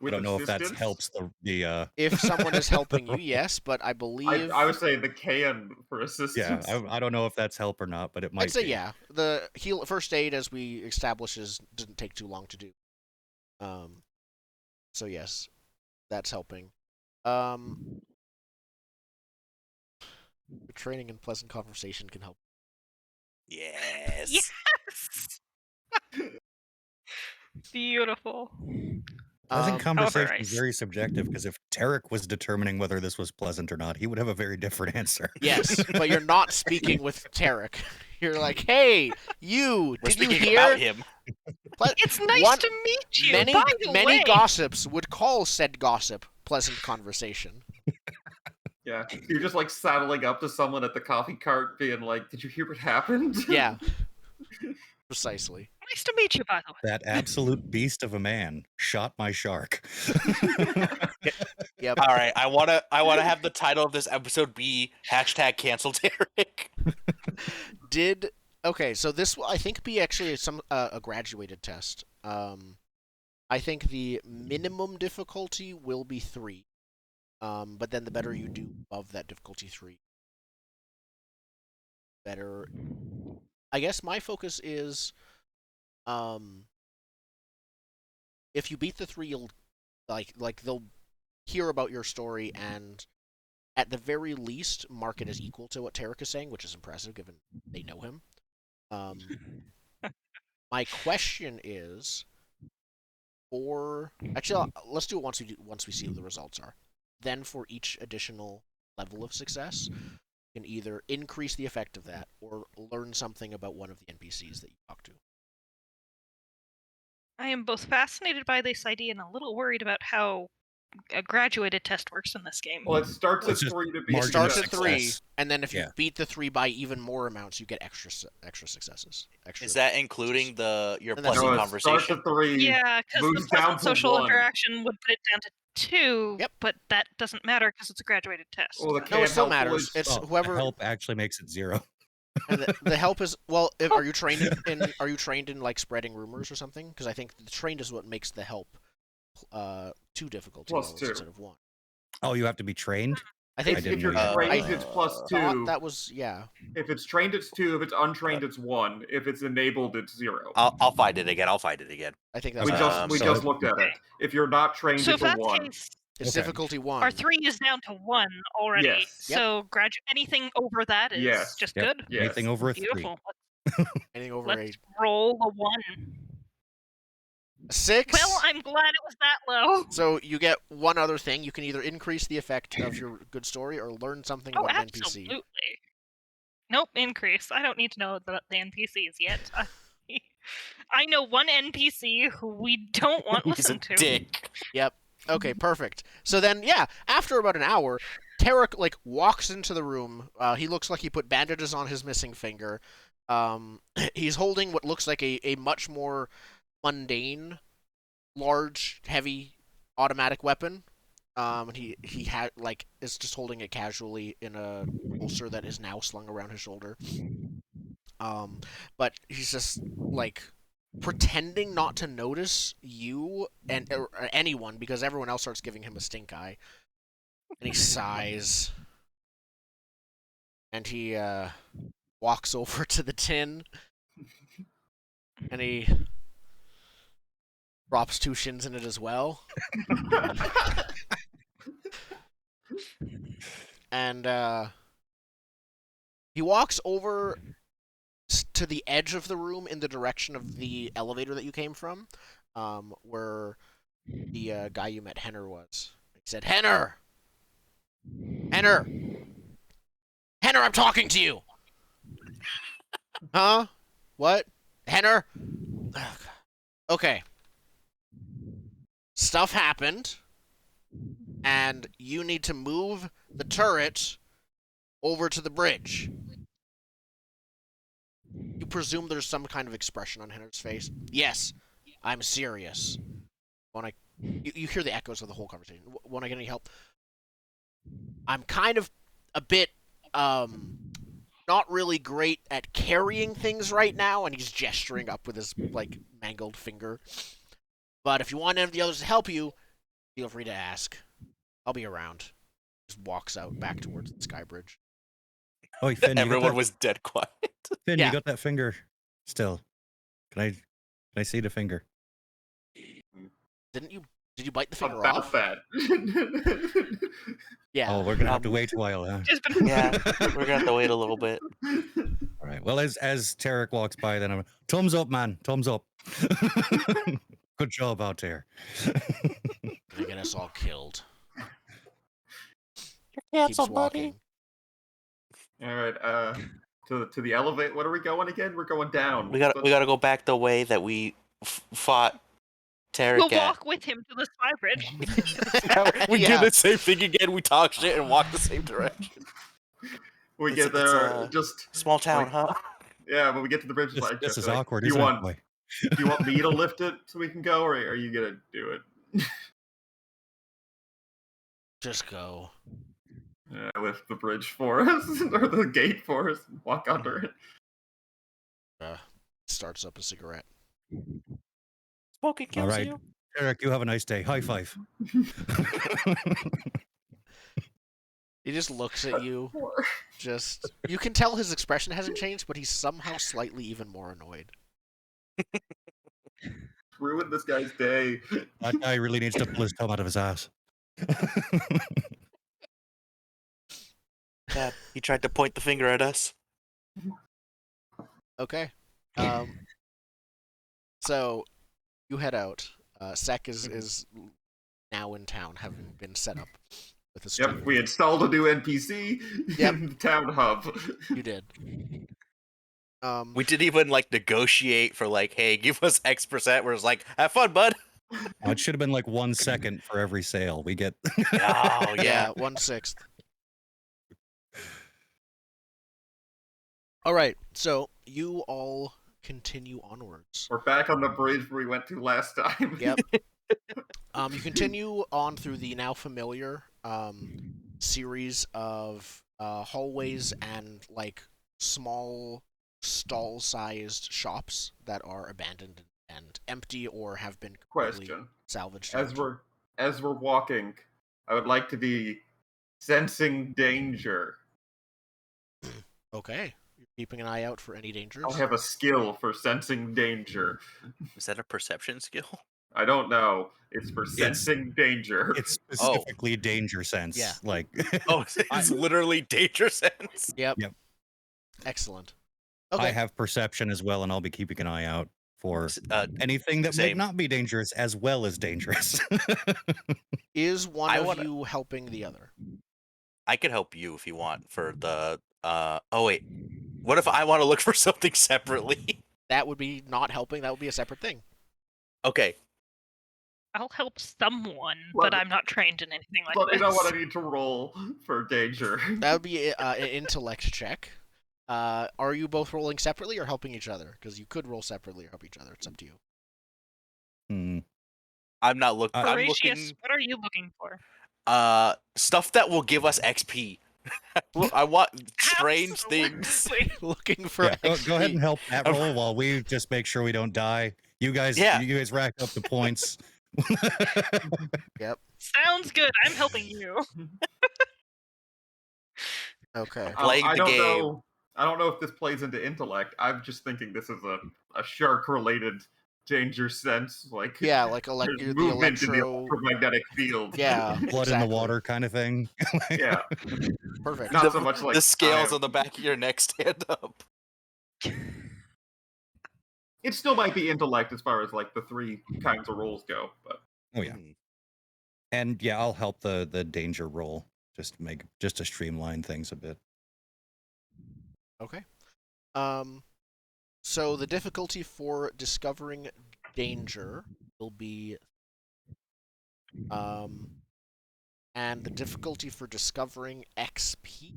With don't know if that assistance? helps the If someone is helping you, yes, but I believe I was saying the can for yeah, assistance. I don't know if that's help or not, but it might I'd say be. yeah. The first aid, as we established, didn't take too long to do. So yes, that's helping. Training and pleasant conversation can help. Yes. Yes. Beautiful. Pleasant conversation However, is very subjective, because if Tarek was determining whether this was pleasant or not, he would have a very different answer. Yes, but you're not speaking with Tarek. You're like, hey, you, We're did you speaking hear? about him. it's nice One- to meet you. Many By the many way, gossips would call said gossip pleasant conversation. Yeah. So you're just like saddling up to someone at the coffee cart being like, did you hear what happened? Yeah. Precisely. nice to meet you. By the way, That absolute beast of a man shot my shark. Yep. All right, I wanna have the title of this episode be #cancel Tarek. Okay, so this will, I think, be actually a graduated test. I think the minimum difficulty will be 3. But then the better you do above that difficulty 3, better. I guess my focus is, if you beat the 3, you'll like they'll hear about your story and at the very least mark it as equal to what Tarek is saying, which is impressive given they know him. My question is, actually, let's do it once we see what the results are. Then for each additional level of success, you can either increase the effect of that or learn something about one of the NPCs that you talk to. I am both fascinated by this idea and a little worried about how a graduated test works in this game. Well, it starts at It's just 3 to be It margin starts of at 3, success. and then if you Yeah. beat the 3 by even more amounts, you get extra successes. Is that including your And that's pleasant No, it conversation? starts at 3. Yeah, because the moves down pleasant to social 1. interaction would put it down to 2. Yep. But that doesn't matter because it's a graduated test. Well, the No, can it still helpful matters. is- It's Oh, whoever. help actually makes it 0. And the help is are you trained in are you trained in like spreading rumors or something? Because I think the trained is what makes the help 2 difficulty Plus levels 2. instead of 1. Oh, you have to be trained? I think I If didn't you're know you- trained, I it's plus 2. thought that was If it's trained, it's 2. If it's untrained, it's 1. If it's enabled, it's 0. I'll find it again. I think that's we what just we so just looked at it. If you're not trained, So if it's a that's the 1. case, it's Okay. difficulty 1. our 3 is down to 1 already. Yes. Yep. So anything over that is Yes. just Yep. good. Yes. Anything over a 3. Beautiful. Anything over Let's roll a 1. a 6. Well, I'm glad it was that low. So you get one other thing. You can either increase the effect of your good story or learn something Oh, about an NPC. absolutely. Nope, increase. I don't need to know the NPCs yet. I know one NPC who we don't want He's a listened to. dick. Yep. Okay, perfect. So then, yeah, after about an hour, Tarek walks into the room. He looks like he put bandages on his missing finger. He's holding what looks like a much more mundane, large, heavy automatic weapon. And he had is just holding it casually in a holster that is now slung around his shoulder. But he's just pretending not to notice you or anyone because everyone else starts giving him a stink eye. And he sighs. And he walks over to the tin. And he drops 2 shins in it as well. And he walks over to the edge of the room in the direction of the elevator that you came from, where the guy you met, Henner, was. He said, Henner! Henner! Henner, I'm talking to you! Huh? What? Henner? Okay. stuff happened, and you need to move the turret over to the bridge. You presume there's some kind of expression on Henner's face. Yes, I'm serious. You hear the echoes of the whole conversation. Want I get any help? I'm kind of a bit not really great at carrying things right now, and he's gesturing up with his like mangled finger. But if you want any of the others to help you, feel free to ask. I'll be around. Just walks out back towards the sky bridge. Oh, Finn, you got Everyone that, was dead quiet. Finn, Yeah. you got that finger still. Can I see the finger? Did you bite the finger About off? that. Yeah. Oh, we're gonna have to wait a while, huh? It's been Yeah, we're gonna have to wait a little bit. All right. Well, as Tarek walks by, then I'm thumbs up, man. Thumbs up. Good job out there. Gonna get us all killed. Yeah, Keeps walking. All right. To the elevate. What are we going again? We're going down. We gotta go back the way that we fought Tarek we'll at. walk with him to the sky bridge. We do Yeah. the same thing again. We talk shit and walk the same direction. We It's- get there. it's, Just Small town, like, huh? yeah. When we get to the bridge, it's like This is like, awkward, Do you isn't want it? Boy? do you want me to lift it so we can go, or are you gonna do it? Just go. Yeah, lift the bridge for us or the gate for us. And walk under it. Starts up a cigarette. Smoking kills All right, you. Tarek, you have a nice day. High five. He just looks at you. You can tell his expression hasn't changed, but he's somehow slightly even more annoyed. Ruin this guy's day. That guy really needs to pull his thumb out of his ass. Yeah, he tried to point the finger at us. Okay. So you head out. Sek is now in town, having been set up with a stream. Yep, we installed a new NPC Yep. in the town hub. You did. We didn't even like negotiate for like, hey, give us X%. We're just like, have fun, bud. It should have been like 1 second for every sale. We get. Oh yeah. yeah, 1/6. All right, so you all continue onwards. We're back on the bridge we went to last time. Yep. You continue on through the now familiar series of hallways and like small stall-sized shops that are abandoned and empty or have been completely Question. salvaged. As out. we're walking, I would like to be sensing danger. Okay, you're keeping an eye out for any dangers. I'll have a skill for sensing danger. Is that a perception skill? I don't know. It's for sensing danger. It's specifically danger sense. Yeah. Like. Oh, it's literally danger sense. Yep. Yep. Excellent. Okay. I have perception as well, and I'll be keeping an eye out for anything that same. might not be dangerous as well as dangerous. Is one I of wanna- you helping the other? I could help you if you want for the. Oh wait, what if I want to look for something separately? That would be not helping. That would be a separate thing. Okay. I'll help someone, Let but me- I'm not trained in anything like Let this. me know what I need to roll for danger. That would be an intellect check. Are you both rolling separately or helping each other? Because you could roll separately or help each other. It's up to you. Hmm. I'm not looking. I'm Horatius, looking. what are you looking for? Stuff that will give us XP. I want strange things. Absolutely. Looking for Yeah, XP. go ahead and help that roll while we just make sure we don't die. You guys rack up the points. Yep. Sounds good. I'm helping you. Okay. Playing I the don't game. know. I don't know if this plays into intellect. I'm just thinking this is a shark-related danger sense, like Yeah, like there's the movement in the electro. electromagnetic field. Yeah. Blood in the exactly. water kind of thing. Yeah, Perfect. not so much like the scales I on the back of your neck stand up. It still might be intellect as far as like the three kinds of rolls go, but Oh yeah. And yeah, I'll help the danger roll just to streamline things a bit. Okay. So the difficulty for discovering danger will be And the difficulty for discovering XP.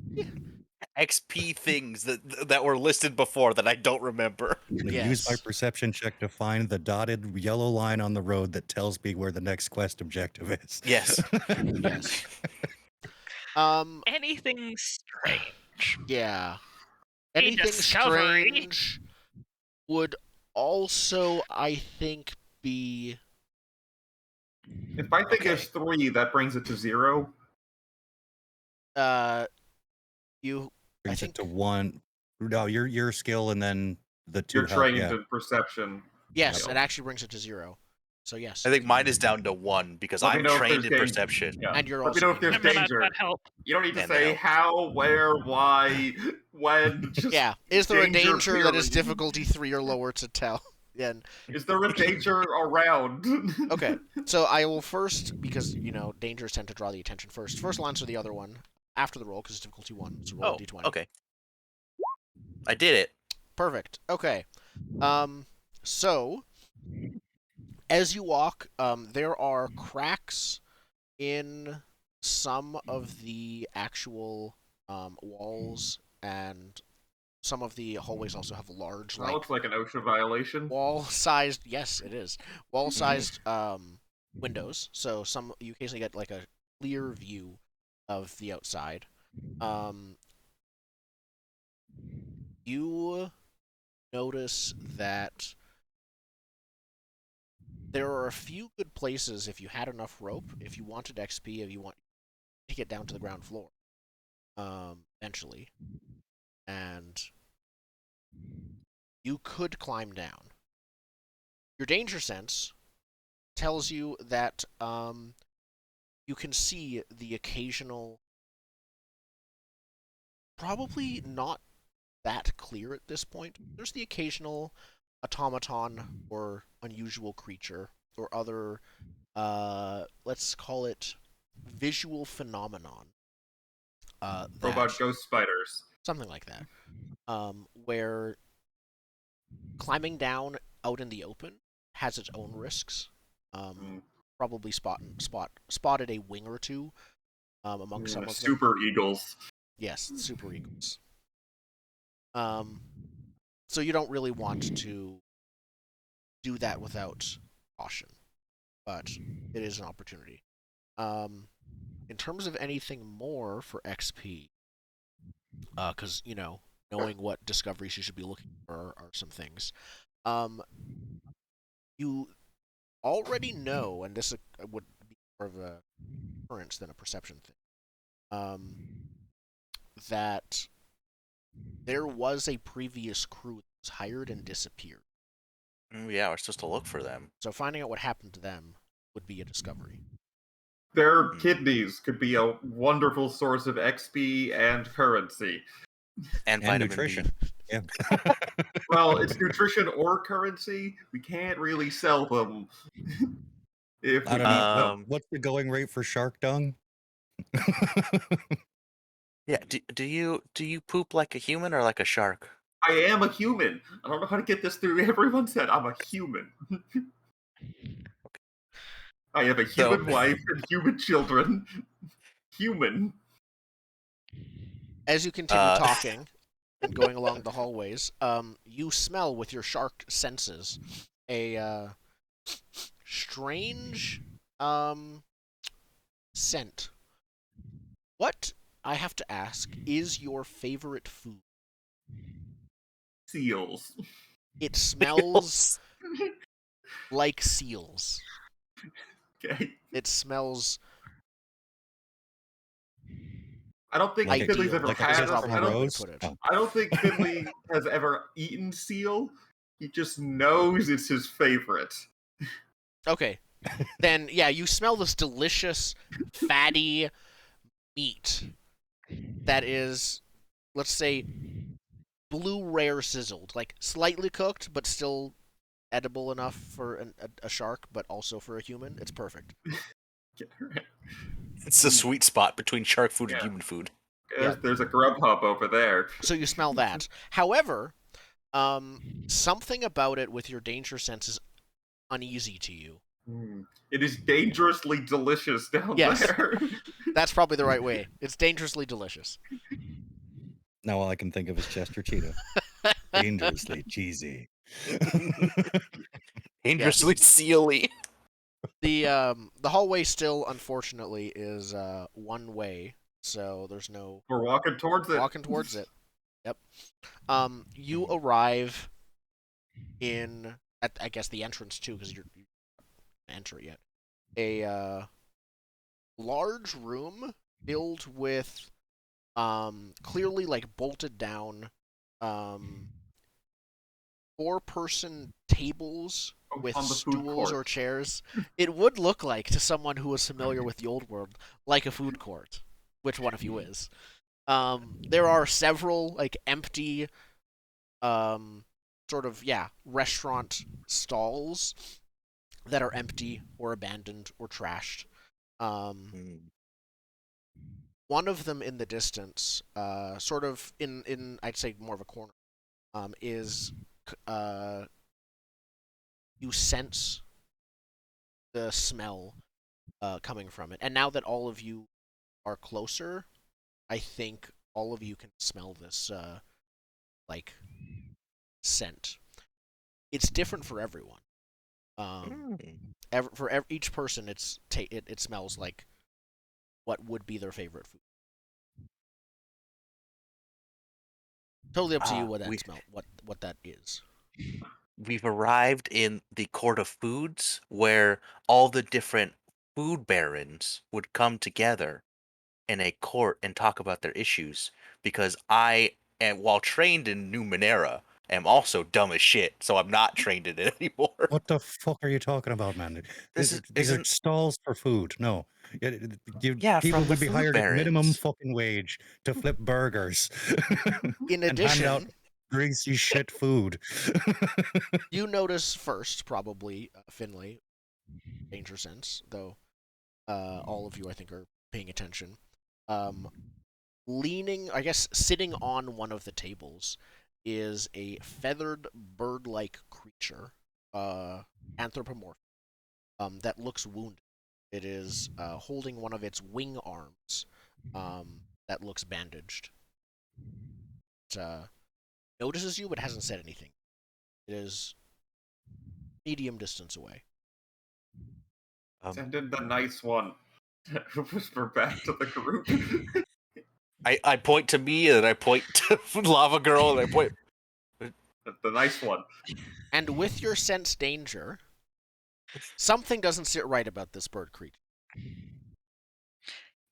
XP things that were listed before that I don't remember. I'm gonna use my perception check to find the dotted yellow line on the road that tells me where the next quest objective is. Yes. Yes. Anything strange. Yeah. A Anything discovery. strange would also, I think, be. If I think Okay. there's 3, that brings it to 0. You. I Brings think. it to 1. No, your skill and then the 2 You're help. trained Yeah. in perception. Yes, Yep. it actually brings it to 0. So yes. I think mine is down to 1 because Let me I'm know if trained there's in danger. perception. Yeah. And you're Let me also know if there's And then danger. that help. You don't need to And say help. how, where, why, when. Just Yeah. Is there a danger that is appearing. difficulty 3 or lower to tell? Then. Is there a danger around? Okay. So I will first, because dangers tend to draw the attention first. First, I'll answer the other one after the roll because it's difficulty 1. So roll a d20. Okay. I did it. Perfect. Okay. So as you walk, there are cracks in some of the actual walls, and some of the hallways also have large, That looks like an OSHA violation. wall-sized. Yes, it is wall-sized windows. So you occasionally get like a clear view of the outside. You notice that there are a few good places if you had enough rope, if you wanted XP, if you want to get down to the ground floor, eventually, and you could climb down. Your danger sense tells you that you can see the occasional, probably not that clear at this point. There's the occasional automaton or unusual creature or other, let's call it visual phenomenon. Robot ghost spiders. Something like that. Where climbing down out in the open has its own risks. Probably spotted a wing or two among some of them. Super eagles. Yes, super eagles. So you don't really want to do that without caution, but it is an opportunity. In terms of anything more for XP, because knowing what discoveries you should be looking for are some things. You already know, and this would be more of a occurrence than a perception thing, that there was a previous crew that was hired and disappeared. Yeah, we're supposed to look for them. So finding out what happened to them would be a discovery. Their kidneys could be a wonderful source of XP and currency. And vitamin nutrition. D. Yeah. Well, it's nutrition or currency. We can't really sell them. If I we don't know. need them. What's the going rate for shark dung? Yeah. Do you poop like a human or like a shark? I am a human. I don't know how to get this through everyone's head. I'm a human. I have a human wife and human children. Human. As you continue talking and going along the hallways, you smell with your shark senses a strange scent. What, I have to ask, is your favorite food? Seals. It smells like seals. Okay. It smells. I don't think Ideal. Finley's ever Like a had. pizza I don't, would put it. I don't think Finley has ever eaten seal. He just knows it's his favorite. Okay. Then, yeah, you smell this delicious, fatty meat that is, let's say, blue rare sizzled. Like, slightly cooked, but still edible enough for a shark, but also for a human. It's perfect. It's the sweet spot between shark food and Yeah. human food. There's a Grubhub over there. So you smell that. However, something about it with your danger sense is uneasy to you. It is dangerously delicious down Yes. there. That's probably the right way. It's dangerously delicious. Now all I can think of is Chester Cheetah. Dangerously cheesy. Dangerously sealy. The hallway still, unfortunately, is one way, so there's no We're walking towards it. walking towards it. Yep. You arrive at I guess the entrance too, because you can't enter it yet. A large room filled with clearly like bolted down 4-person tables with On the food stools or court. chairs. It would look like, to someone who is familiar with the old world, like a food court. Which one of you is? There are several like empty sort of restaurant stalls that are empty or abandoned or trashed. One of them in the distance, sort of in I'd say more of a corner, is you sense the smell coming from it. And now that all of you are closer, I think all of you can smell this like scent. It's different for everyone. Each person, it smells like what would be their favorite food. Totally up to you what that smell, what that is. We've arrived in the court of foods, where all the different food barons would come together in a court and talk about their issues. Because I am, while trained in Numenera, am also dumb as shit, so I'm not trained in it anymore. What the fuck are you talking about, man? This These are isn't. stalls for food. No. Yeah, People from the would be food hired at minimum barons. fucking wage to flip burgers In and hand out addition, greasy shit food. you notice first, probably, Finley, danger sense, though all of you, I think, are paying attention. Leaning, I guess, sitting on one of the tables is a feathered bird-like creature, anthropomorphic, that looks wounded. It is holding one of its wing arms that looks bandaged. It notices you, but hasn't said anything. It is medium distance away. Send in the nice one. Whisper back to the group. I point to me, and I point to Lava Girl, and I point. The nice one. And with your sense danger, something doesn't sit right about this bird creature.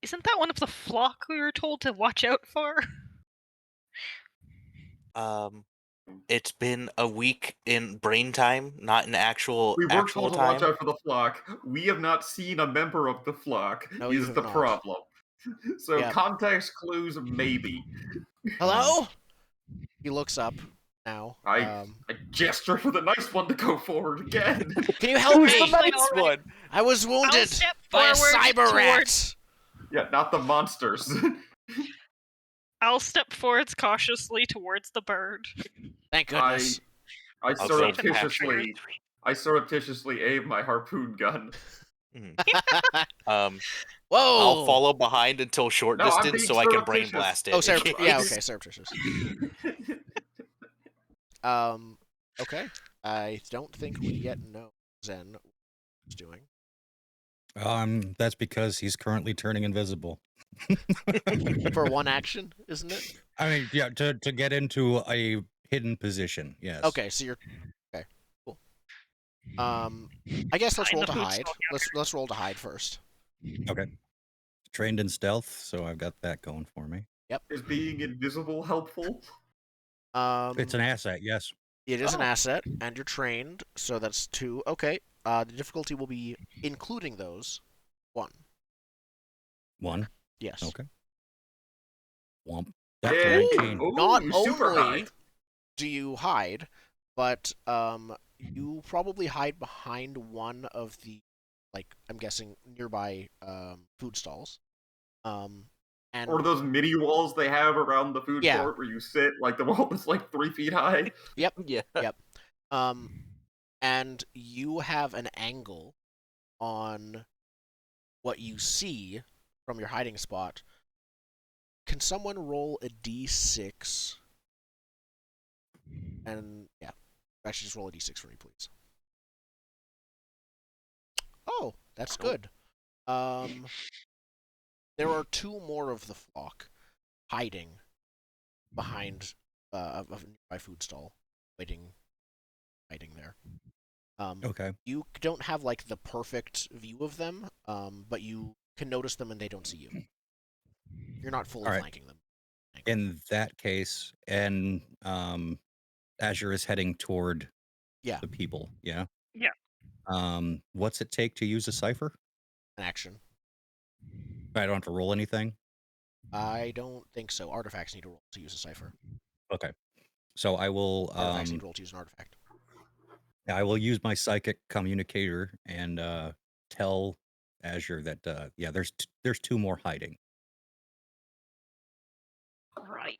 Isn't that one of the flock we were told to watch out for? It's been a week in brain time, not in actual We were told to watch time. out for the flock. We have not seen a member of the flock. No, you is have the not. problem. So Yep. context clues, maybe. Hello? He looks up now. I gesture for the nice one to go forward again. Can you help me? Already. I was wounded step by a forward cyber rat. towards- Yeah, not the monsters. I'll step forwards cautiously towards the bird. Thank goodness. I I'll go to surreptitiously aim my harpoon gun. I'll Whoa! follow behind until short No, I'm distance being so I can brain surreptitious. blast it. Oh, in case. okay, surreptitious. Okay. I don't think we yet know Zen what he's doing. That's because he's currently turning invisible. For one action, isn't it? I mean, yeah, to get into a hidden position, yes. Okay, so you're okay. Cool. I guess let's Find roll the to food hide. stall Let's roll to hide first. Okay. Trained in stealth, so I've got that going for me. Is being invisible helpful? It's an asset, yes. It is an asset, and you're trained, so that's 2. Okay. The difficulty will be, including those, 1. 1. Yes. Okay. Womp. That's Yay. 19. Ooh, Not super only high. do you hide, but you probably hide behind one of the, like, I'm guessing nearby food stalls. And Or those mini walls they have around the food Yeah. court where you sit, like the wall that's like 3 feet high. Yep. Yeah. And you have an angle on what you see from your hiding spot, can someone roll a d6? And yeah, actually just roll a d6 for me, please. Oh, that's good. There are two more of the flock hiding behind a nearby food stall, hiding there. Okay. You don't have like the perfect view of them, but you can notice them and they don't see you. You're not fully All right. flanking them. In that case, and Azure is heading toward Yeah, the people. Yeah. Yeah. What's it take to use a cipher? an action. I don't have to roll anything. I don't think so. Artifacts need to roll to use a cipher. Okay. So I will Artifacts need to roll to use an artifact. I will use my psychic communicator and tell Azure that yeah, there's two more hiding, Right.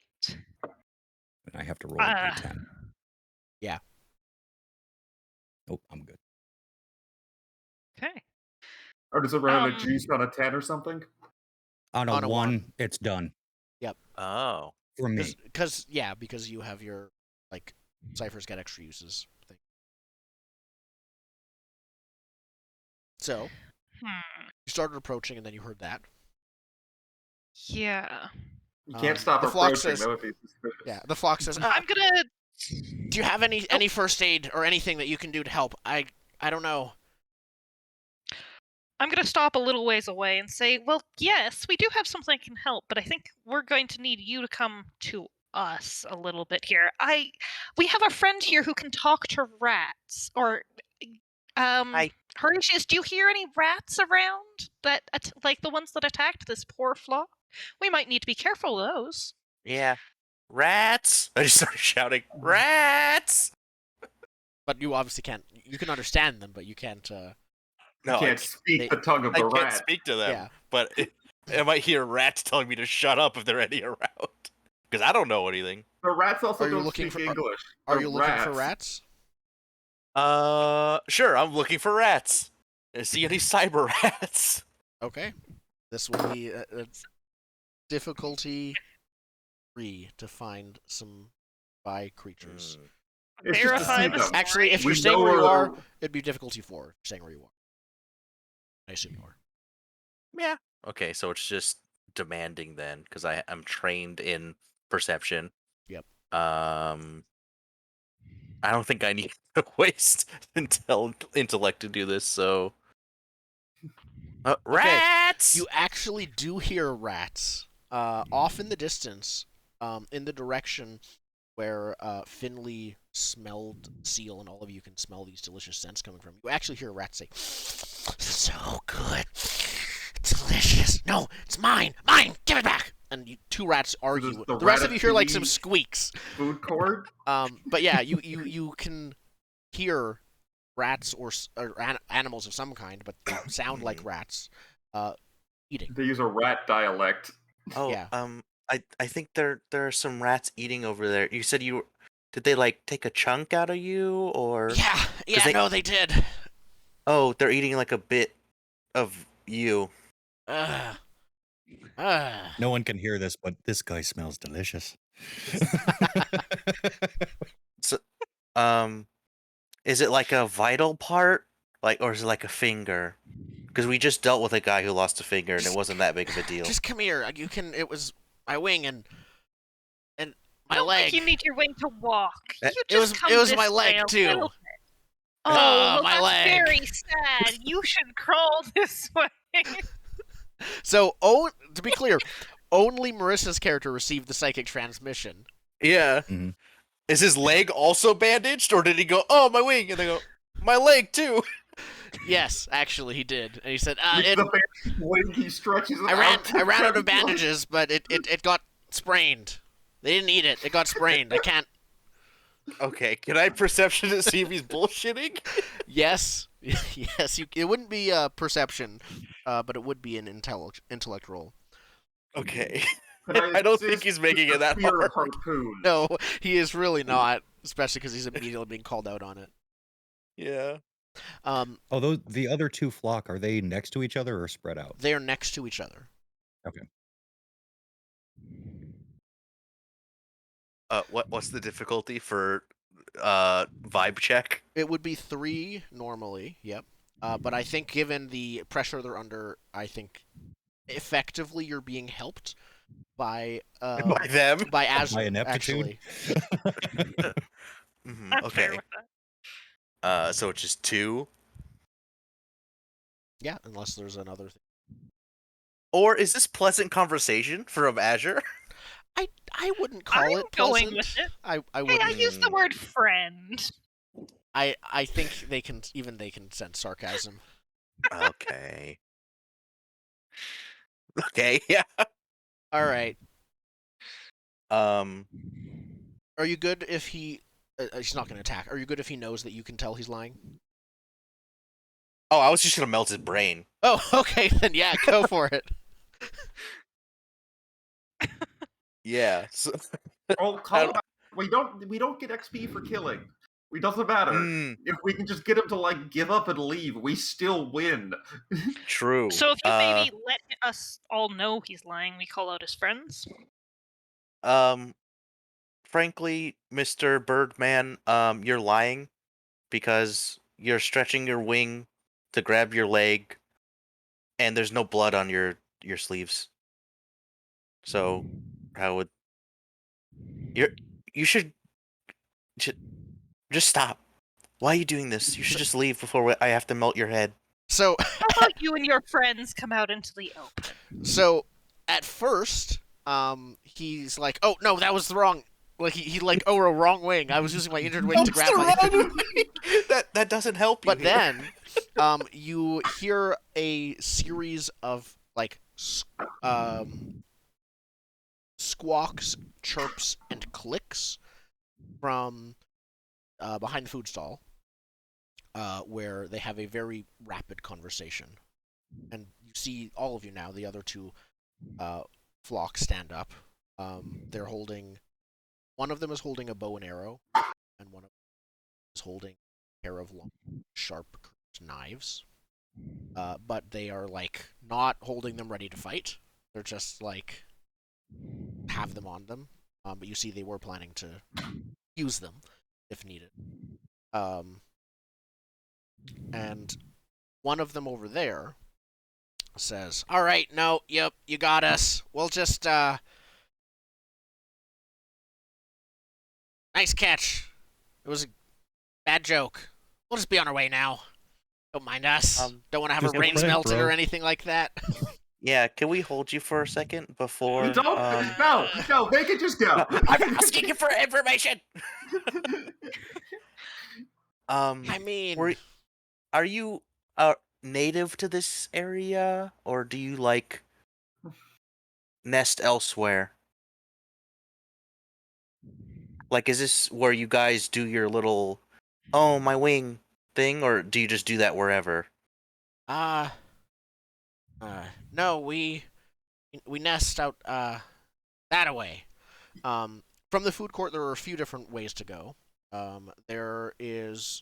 and I have to roll a d10. Yeah. Nope, I'm good. Okay. Or does it run a Um, juice on a 10 or something? On a On a one, one. it's done Oh. for me. Because you have your like ciphers get extra uses thing. So you started approaching, and then you heard that. Yeah. You can't stop the flock approaching. says- That would be suspicious. Yeah, the flock says, I'm gonna. "Do you have any first aid or anything that you can do to help? I don't know." I'm gonna stop a little ways away and say, well, yes, we do have something that can help, but I think we're going to need you to come to us a little bit here. We have a friend here who can talk to rats, or Hi. Horatius, do you hear any rats around that like the ones that attacked this poor flock? We might need to be careful of those. Yeah. Rats! I just started shouting, rats! But you obviously can't. You can understand them, but you can't. You No, can't speak they- the tongue of I the can't rat. speak to them. Yeah. But I might hear rats telling me to shut up if there are any around. Because I don't know anything. The rats also Are you don't looking speak for- English. Are They're you looking for rats? Sure, I'm looking for rats. See any cyber rats? Okay. This will be a difficulty 3 to find some spy creatures. It's just to Verify see the them. story. Actually, if We you're staying know where you where are, they're- it'd be difficulty 4. If you're staying where you are. I assume you are. Yeah. Okay, so it's just demanding then, because I'm trained in perception. Yep. I don't think I need to waste intellect to do this, so. Rats! You actually do hear rats off in the distance, in the direction where Finley smelled seal, and all of you can smell these delicious scents coming from. You actually hear a rat say, "So good, delicious. No, it's mine, mine. Give it back." And two rats argue. the The rest of you hear like some ratatouille- squeaks. Food court? But yeah, you can hear rats or animals of some kind, but they sound like rats, eating. They use a rat dialect. Oh, Yeah. I think there are some rats eating over there. You said did they like take a chunk out of you or? Yeah, they- no, they did. Oh, they're eating like a bit of you. Ugh. No one can hear this, but this guy smells delicious. So, is it like a vital part, or is it like a finger? Because we just dealt with a guy who lost a finger, and it wasn't that big of a deal. Just come here. You can. It was my wing and my I don't leg. think you need your wing to walk. You It just come it was this my leg way a too. little bit. Oh, well, my that's leg. very sad. You should crawl this way. So, to be clear, only Marissa's character received the psychic transmission. Yeah. Mhm. Is his leg also bandaged, or did he go, "Oh, my wing," and they go, "My leg too"? Yes, actually, he did, and he said, With the bandage wing, he stretches it I ran out. out of bandages, but it got sprained. They didn't eat it. It got sprained. I can't. Okay, can I perception to see if he's bullshitting? Yes, yes. It wouldn't be perception, but it would be an intellect roll. Okay. Can I don't think assist he's making with it that the spear hard. harpoon? No, he is really not, especially because he's immediately being called out on it. Yeah. Although the other two flock, are they next to each other or spread out? They are next to each other. Okay. What's the difficulty for vibe check? It would be 3 normally, yep. But I think given the pressure they're under, I think effectively you're being helped by By them? by Azure, My ineptitude? actually. I'm fair Okay. with that. So it's just 2? Yeah, unless there's another thing. Or is this pleasant conversation from Azure? I wouldn't call I'm it pleasant. going with it. I Hey, wouldn't. I used the word friend. I think they can sense sarcasm. Okay. Okay, yeah. All right. Um, Are you good if he? He's not going to attack. Are you good if he knows that you can tell he's lying? oh, I was just gonna melt his brain. Oh, okay. Then yeah, go for it. Yeah. So, Oh, call him out. We don't get XP for killing. It doesn't matter. If we can just get him to like give up and leave, we still win. true. So if you maybe let us all know he's lying, we call out his friends. Frankly, Mr. Birdman, you're lying because you're stretching your wing to grab your leg, and there's no blood on your sleeves. So, how would you should just stop. Why are you doing this? You should just leave before I have to melt your head. So How about you and your friends come out into the open? so at first, he's like, "Oh no, that was the wrong." Like he like, "Oh, a wrong wing. I was using my injured wing to That's grab the my." wrong way. That doesn't help you. But here. then, you hear a series of like squawks, chirps, and clicks from behind the food stall, where they have a very rapid conversation. And you see all of you now. The other two flocks stand up. They're holding. One of them is holding a bow and arrow, and one of them is holding a pair of long, sharp knives. But they are like not holding them ready to fight. They're just like have them on them. But you see, they were planning to use them if needed. And one of them over there says, "All right, no, yep, you got us. We'll just nice catch. It was a bad joke. We'll just be on our way now. Don't mind us. Don't want to have our just a brains prank, melted bro. or anything like that." Yeah, can we hold you for a second before? We don't. No, they can just go. I'm asking you for information. I mean, Are you native to this area, or do you like nest elsewhere? Like, is this where you guys do your little, oh my wing thing, or do you just do that wherever? uh, no, we nest out that away. From the food court, there are a few different ways to go. There is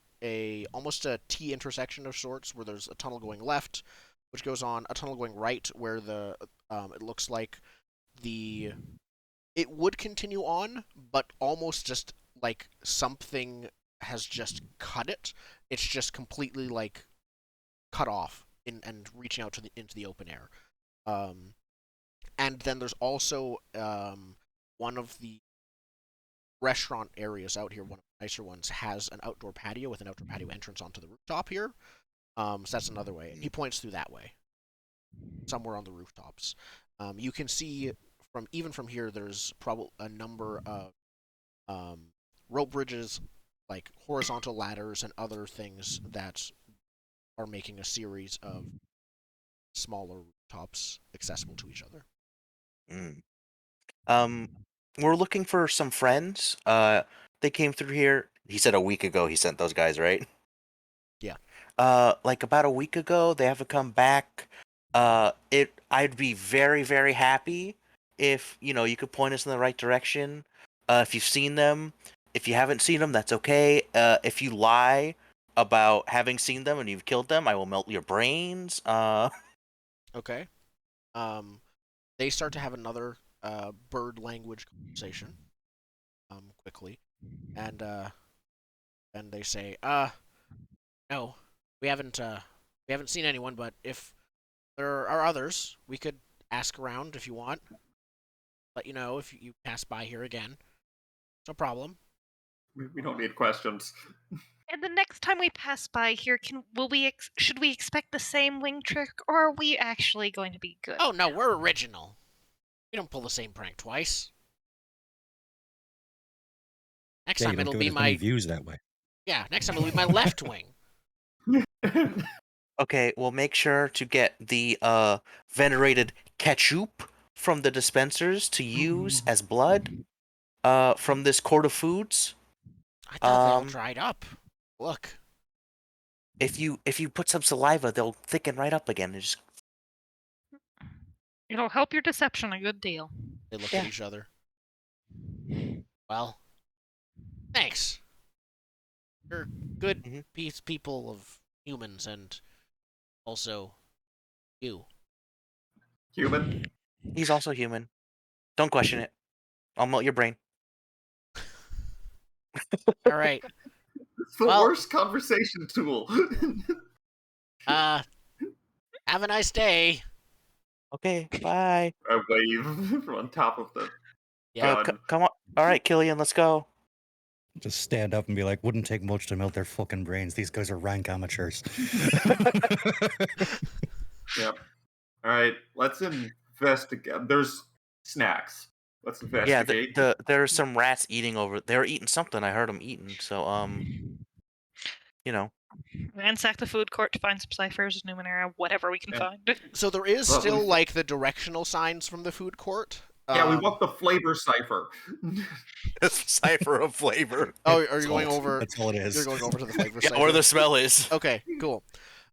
almost a T intersection of sorts where there's a tunnel going left, which goes on a tunnel going right, where it looks like it would continue on, but almost just like something has just cut it. It's just completely like cut off and reaching out into the open air. Um, and then there's also one of the restaurant areas out here, one of the nicer ones, has an outdoor patio with an outdoor patio entrance onto the rooftop here. So that's another way. He points through that way, somewhere on the rooftops. You can see even from here, there's probably a number of rope bridges, like horizontal ladders and other things that are making a series of smaller rooftops accessible to each other. Mm. We're looking for some friends. They came through here. He said a week ago he sent those guys, right? Yeah. Like about a week ago, they haven't come back. I'd be very, very happy if, you could point us in the right direction. If you've seen them. If you haven't seen them, that's okay. If you lie, about having seen them and you've killed them. I will melt your brains. Okay. They start to have another bird language conversation. Quickly, and they say, no, we haven't seen anyone, but if there are others, we could ask around if you want. Let you know if you pass by here again. No problem. We don't need questions. And the next time we pass by here, should we expect the same wing trick, or are we actually going to be good? Oh no, we're original. We don't pull the same prank twice. Next Yeah, you time don't it'll give it be as many my views that way. next time it'll be my left wing. Okay, well, make sure to get the venerated ketchup from the dispensers to use as blood from this court of foods. I thought they all dried up. Look, If you put some saliva, they'll thicken right up again. And just It'll help your deception a good deal. they look Yeah. at each other. Well, thanks. You're good Mhm. people of humans, and also you. Human. He's also human. Don't question it. I'll melt your brain. All right. It's the Well- worst conversation tool. Have a nice day. Okay, bye. I wave on top of the Yeah. gun. Come on. All right, Killian, let's go. Just stand up and be like, wouldn't take much to melt their fucking brains. These guys are rank amateurs. Yep. All right, let's investigate. There's snacks. Let's Yeah, investigate. there's some rats eating over. They're eating something. I heard them eating. So you know. Ransack the food court to find some ciphers, Numenera, whatever we can Yeah. find. So there is Well, still we- like the directional signs from the food court. Yeah, we want the flavor cipher. Cipher of flavor. Oh, are you That's going all- over? That's all it is. You're going over to the flavor Yeah, cipher. where the smell is. Okay, cool.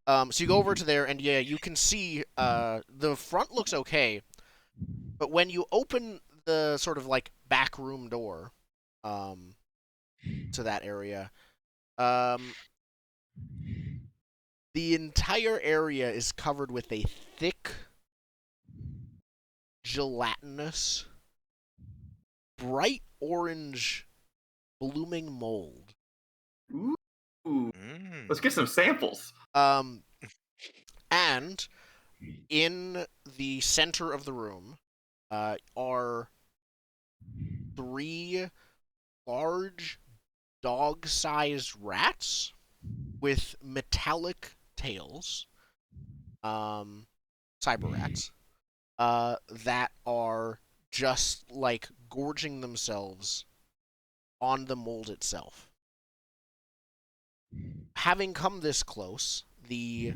So you go over to there, and yeah, you can see the front looks okay, but when you open the sort of like back room door, to that area, the entire area is covered with a thick, gelatinous, bright orange, blooming mold. Ooh. Mm. Let's get some samples. And in the center of the room are three large dog-sized rats with metallic tails, cyber rats, that are just like gorging themselves on the mold itself. Having come this close, the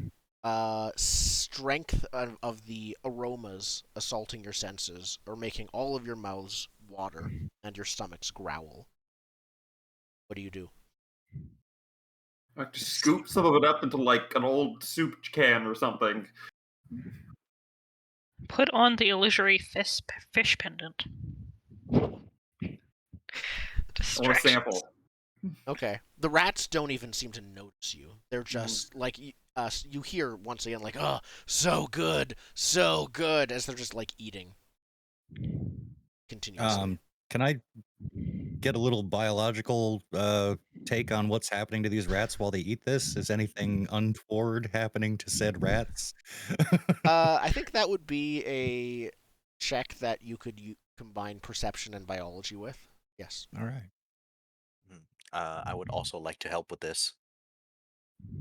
strength of the aromas assaulting your senses are making all of your mouths water and your stomachs growl. What do you do? I have to scoop some of it up into like an old soup can or something. Put on the illusory fish pendant. I want a Distraction. sample. Okay. The rats don't even seem to notice you. They're just like you hear once again like, "Oh, so good, as they're just like eating continuously. Can I get a little biological take on what's happening to these rats while they eat this? Is anything untoward happening to said rats? I think that would be a check that you could combine perception and biology with. Yes. All right. I would also like to help with this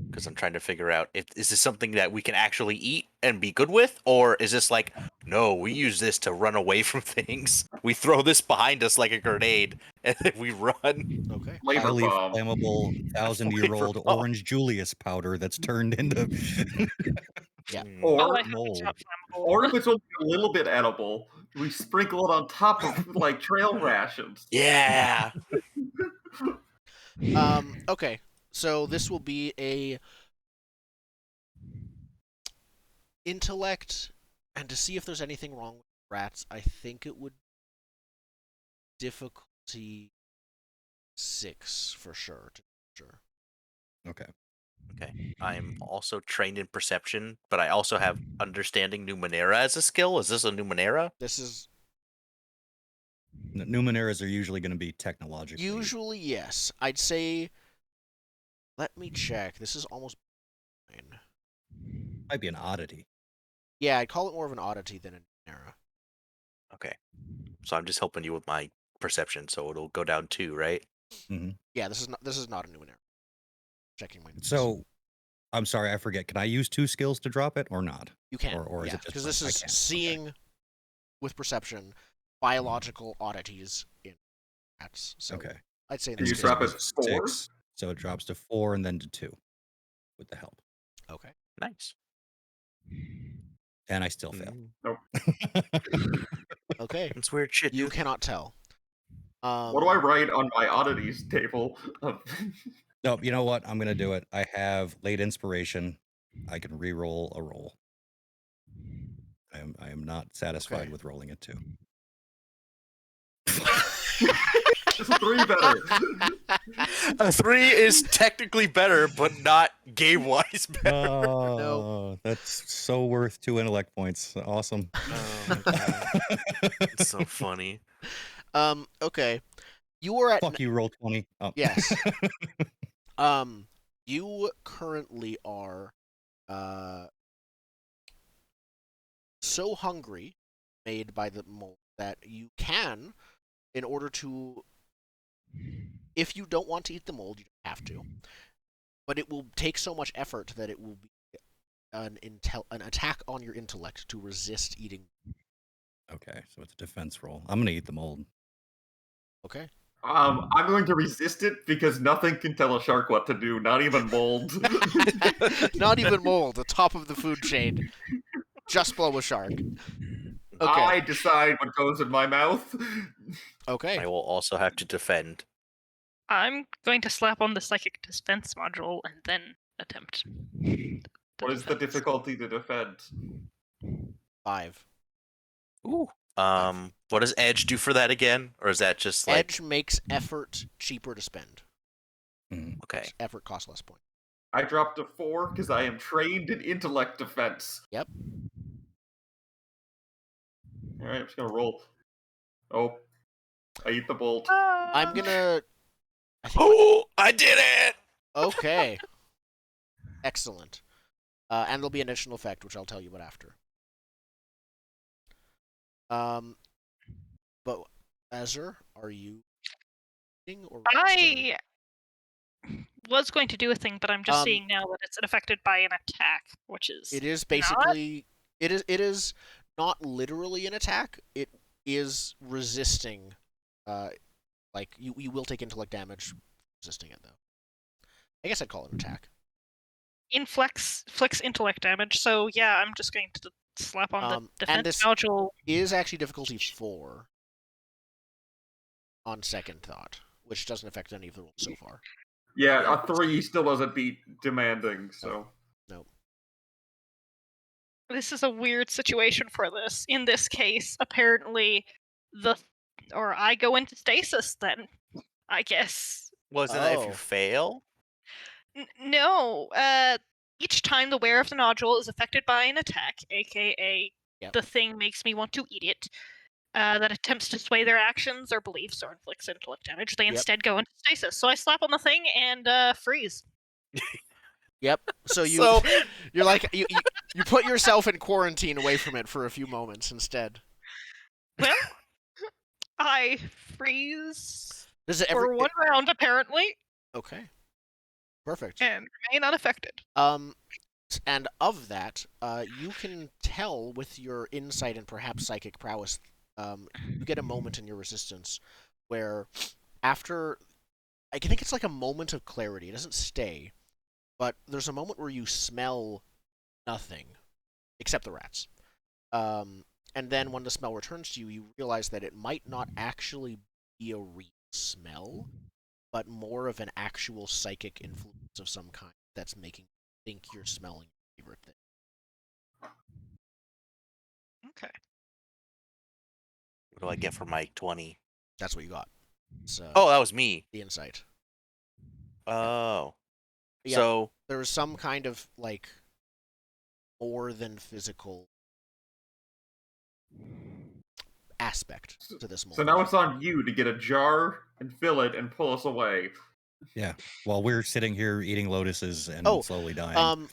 because I'm trying to figure out if is this something that we can actually eat and be good with, or is this like, no, we use this to run away from things. We throw this behind us like a grenade and then we run. Okay. Flavor Highly bomb. flammable, 1,000-year-old Flavor bomb. orange Julius powder that's turned into Yeah. Mm. Or, Oh, I hope it's mold. not flammable. or if it's only a little bit edible, we sprinkle it on top of like trail rations. Yeah. Okay. So this will be a intellect, and to see if there's anything wrong with rats, I think it would difficulty 6 for sure. Okay. Okay. I'm also trained in perception, but I also have understanding Numenera as a skill. Is this a Numenera? This is Numeneras are usually going to be technologically. usually yes. I'd say. Let me check. This is almost fine. Might be an oddity. Yeah, I'd call it more of an oddity than an era. Okay. So I'm just helping you with my perception, so it'll go down 2, right? hmm Yeah, this is not a new era. Checking my notes. So, I'm sorry, I forget. Can I use 2 skills to drop it or not? You can, Or is yeah, it just because one? this I is can. Okay. seeing with perception biological oddities in cats. So Okay. I'd say in Can this you case, drop it it is. 4? 6. So it drops to 4 and then to 2 with the help. Okay. Nice. And I still fail. Nope. Okay. It's weird shit, You dude. cannot tell. What do I write on my oddities table? No, you know what? I'm going to do it. I have late inspiration. I can re-roll a roll. I am not satisfied Okay. with rolling it 2. It's a 3 better. A 3 is technically better, but not game-wise better. Oh, that's so worth 2 intellect points. Awesome. Oh my god. It's so funny. Okay. You are at Fuck you, roll 20. Oh. yes. You currently are so hungry, made by the mold, that you can, in order to, if you don't want to eat the mold, you don't have to. But it will take so much effort that it will be an attack on your intellect to resist eating. Okay, so it's a defense roll. I'm going to eat the mold. Okay. I'm going to resist it because nothing can tell a shark what to do, not even mold. Not even mold, the top of the food chain, just below a shark. Okay. I decide what goes in my mouth. Okay. I will also have to defend. I'm going to slap on the psychic defense module and then attempt. What is the difficulty to defend? 5. Ooh. What does Edge do for that again? Or is that just like Edge makes effort cheaper to spend. okay? Effort costs less points. I dropped a 4 because I am trained in intellect defense. Yep. Alright, I'm just gonna roll. Oh. I eat the bolt. I'm gonna. I think. Oh, I did it! Okay. Excellent. And there'll be an additional effect, which I'll tell you about after. But Azur, are you eating or resisting? I was going to do a thing, but I'm just Um, seeing now that it's affected by an attack, which is It is not. basically it is not literally an attack. It is resisting. Like you will take intellect damage resisting it though. I guess I'd call it an attack. Inflicts intellect damage. So yeah, I'm just going to slap on the And defense this module. is actually difficulty 4 on second thought, which doesn't affect any of the rules so far. Yeah, a 3 still doesn't beat demanding, so. No. This is a weird situation for this. In this case, apparently, I go into stasis then. I guess. Wasn't that if you Oh. fail? No. Each time the wearer of the nodule is affected by an attack, aka Yep. the thing makes me want to eat it, that attempts to sway their actions or beliefs or inflicts intellect damage, they instead go into stasis. So I slap on the thing and freeze. Yep. So So- you're like you put yourself in quarantine away from it for a few moments instead. Well, I freeze Does it for ever? one round apparently, Okay. Perfect. and remain unaffected. And of that, you can tell with your insight and perhaps psychic prowess, you get a moment in your resistance where after, I think it's like a moment of clarity. It doesn't stay, but there's a moment where you smell nothing except the rats. And then when the smell returns to you, you realize that it might not actually be a real smell, but more of an actual psychic influence of some kind that's making you think you're smelling your favorite thing. Okay. What do I get for my 20? That's what you got. So Oh, that was me. the insight. Oh. Yeah, So there's some kind of like more than physical aspect to this So mold. now it's on you to get a jar and fill it and pull us away. Yeah. While we're sitting here eating lotuses and Oh, slowly dying.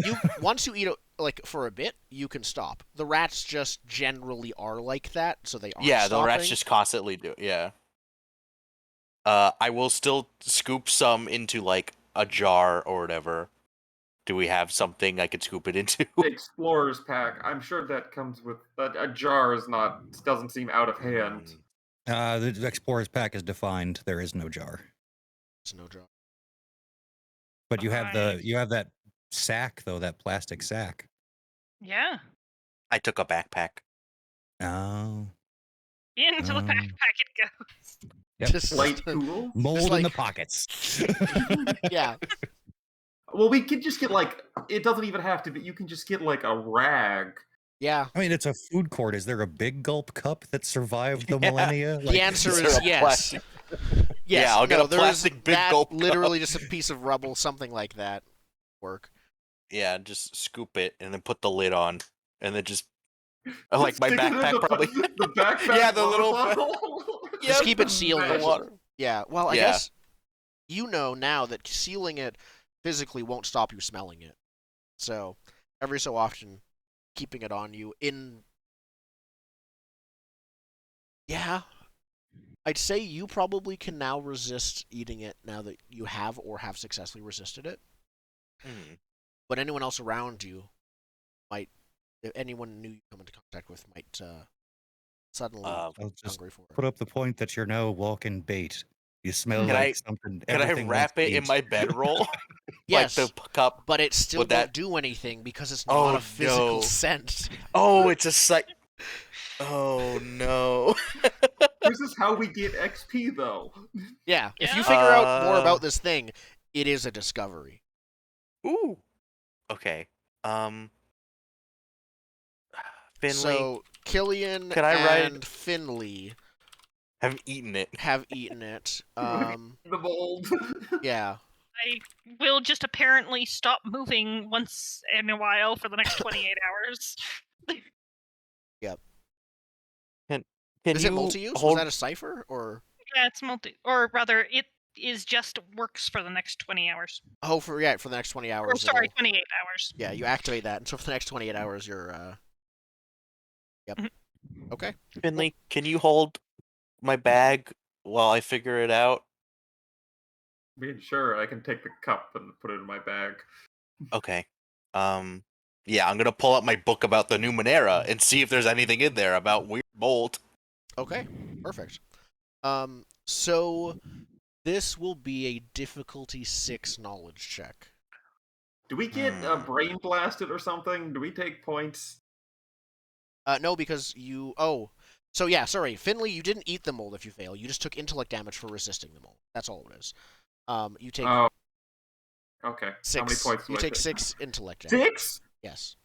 You once you eat like for a bit, you can stop. The rats just generally are like that, so they aren't yeah, the rats stopping. just constantly do. Yeah. I will still scoop some into like a jar or whatever. Do we have something I could scoop it into? The explorer's pack. I'm sure that comes with a jar. Is not doesn't seem out of hand. The explorer's pack is defined. There is no jar. It's no joke. But you have I- that sack though, that plastic sack. Yeah. I took a backpack. Oh. Into the Um, backpack it goes. Yep. Just Light tools. Mold in like- the pockets. yeah. Well, we could just get like. It doesn't even have to be. You can just get like a rag. Yeah. I mean, it's a food court. Is there a big gulp cup that survived the Yeah. millennia? The answer Is is there a yes. plastic- Yes. Yeah, I'll get no, a there's plastic big that, gulp cup. literally just a piece of rubble, something like that. Work. Yeah, just scoop it and then put the lid on, and then just like my Stick it in backpack the, probably. The backpack. Yeah, the water little bottle. Just Yep. keep it sealed. Magic. water. Yeah. Well, I Yeah. guess you know now that sealing it physically won't stop you smelling it. So every so often, keeping it on you in. Yeah. I'd say you probably can now resist eating it now that you have or have successfully resisted it. Hmm. But anyone else around you might, if anyone new you come into contact with, might suddenly I'll be just hungry for it. put up the point that you're now walking bait. You smell Can like I- something. Can I everything wrap wants it to in eat. my bedroll? Yes, Like the cup. but it still would won't that- do anything because it's Oh, not a physical no. scent. Oh, it's a Oh no. This is how we get XP, though. Yeah, if you Yeah. figure out more about this thing, it is a discovery. Ooh. Okay. Finley, So Killian Can I ride- and Finley have eaten it. have eaten it. The mold. Yeah. I will just apparently stop moving once in a while for the next 28 hours. Can Is you it multi-use? Was hold? that a cipher or? Yeah, it's or rather, it is just works for the next 20 hours. Oh, for the next 20 hours. Or sorry, it'll- 28 hours. Yeah, you activate that, and so for the next 28 hours, you're. Yep. Mhm. Okay. Finley, can you hold my bag while I figure it out? Being sure, I can take the cup and put it in my bag. Okay. Yeah, I'm gonna pull up my book about the Numenera and see if there's anything in there about weird mold. Okay. Perfect. So this will be a difficulty 6 knowledge check. Do we get brain blasted or something? Do we take points? No, because you. Oh. So yeah, sorry, Finley, you didn't eat the mold if you fail. You just took intellect damage for resisting the mold. That's all it is. You take Oh. Okay. 6. How many points do You I take take? 6 intellect damage. 6? Yes.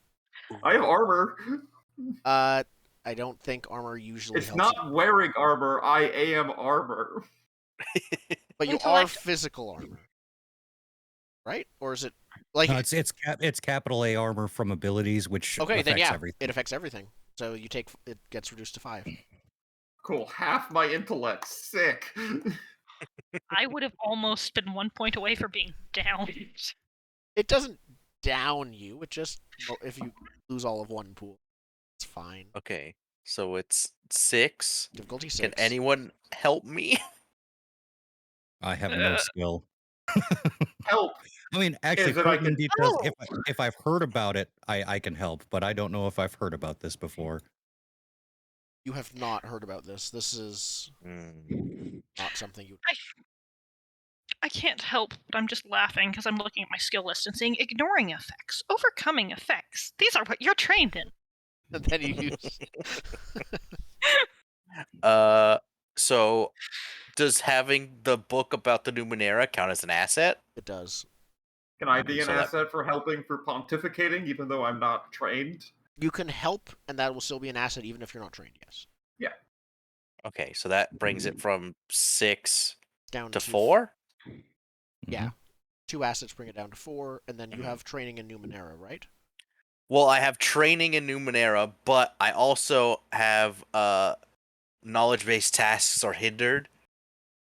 I have armor. I don't think armor usually It's helps not you. wearing armor. I am armor. But you are Intellect- physical armor. Right? Or is it like No, it's capital A armor from abilities, which okay, affects then yeah, everything. it affects everything. So you take it gets reduced to 5. Cool. Half my intellect. Sick. I would have almost been 1 point away for being downed. It doesn't down you. It just if you lose all of one pool, it's fine. Okay, so it's 6. Difficulty 6. Can anyone help me? I have no skill. Help. I mean, actually, Is that I Colton, can- because Oh! if I've heard about it, I can help, but I don't know if I've heard about this before. You have not heard about this. This is not something you. I can't help, but I'm just laughing because I'm looking at my skill list and seeing ignoring effects, overcoming effects. These are what you're trained in. And then you use. So does having the book about the Numenera count as an asset? It does. Can I be an So that- asset for helping for pontificating, even though I'm not trained? You can help, and that will still be an asset, even if you're not trained. Yes. Okay, so that brings it from 6 Down to 4. Yeah. Mhm. 2 assets bring it down to 4, and then you have training in Numenera, right? Well, I have training in Numenera, but I also have knowledge-based tasks are hindered,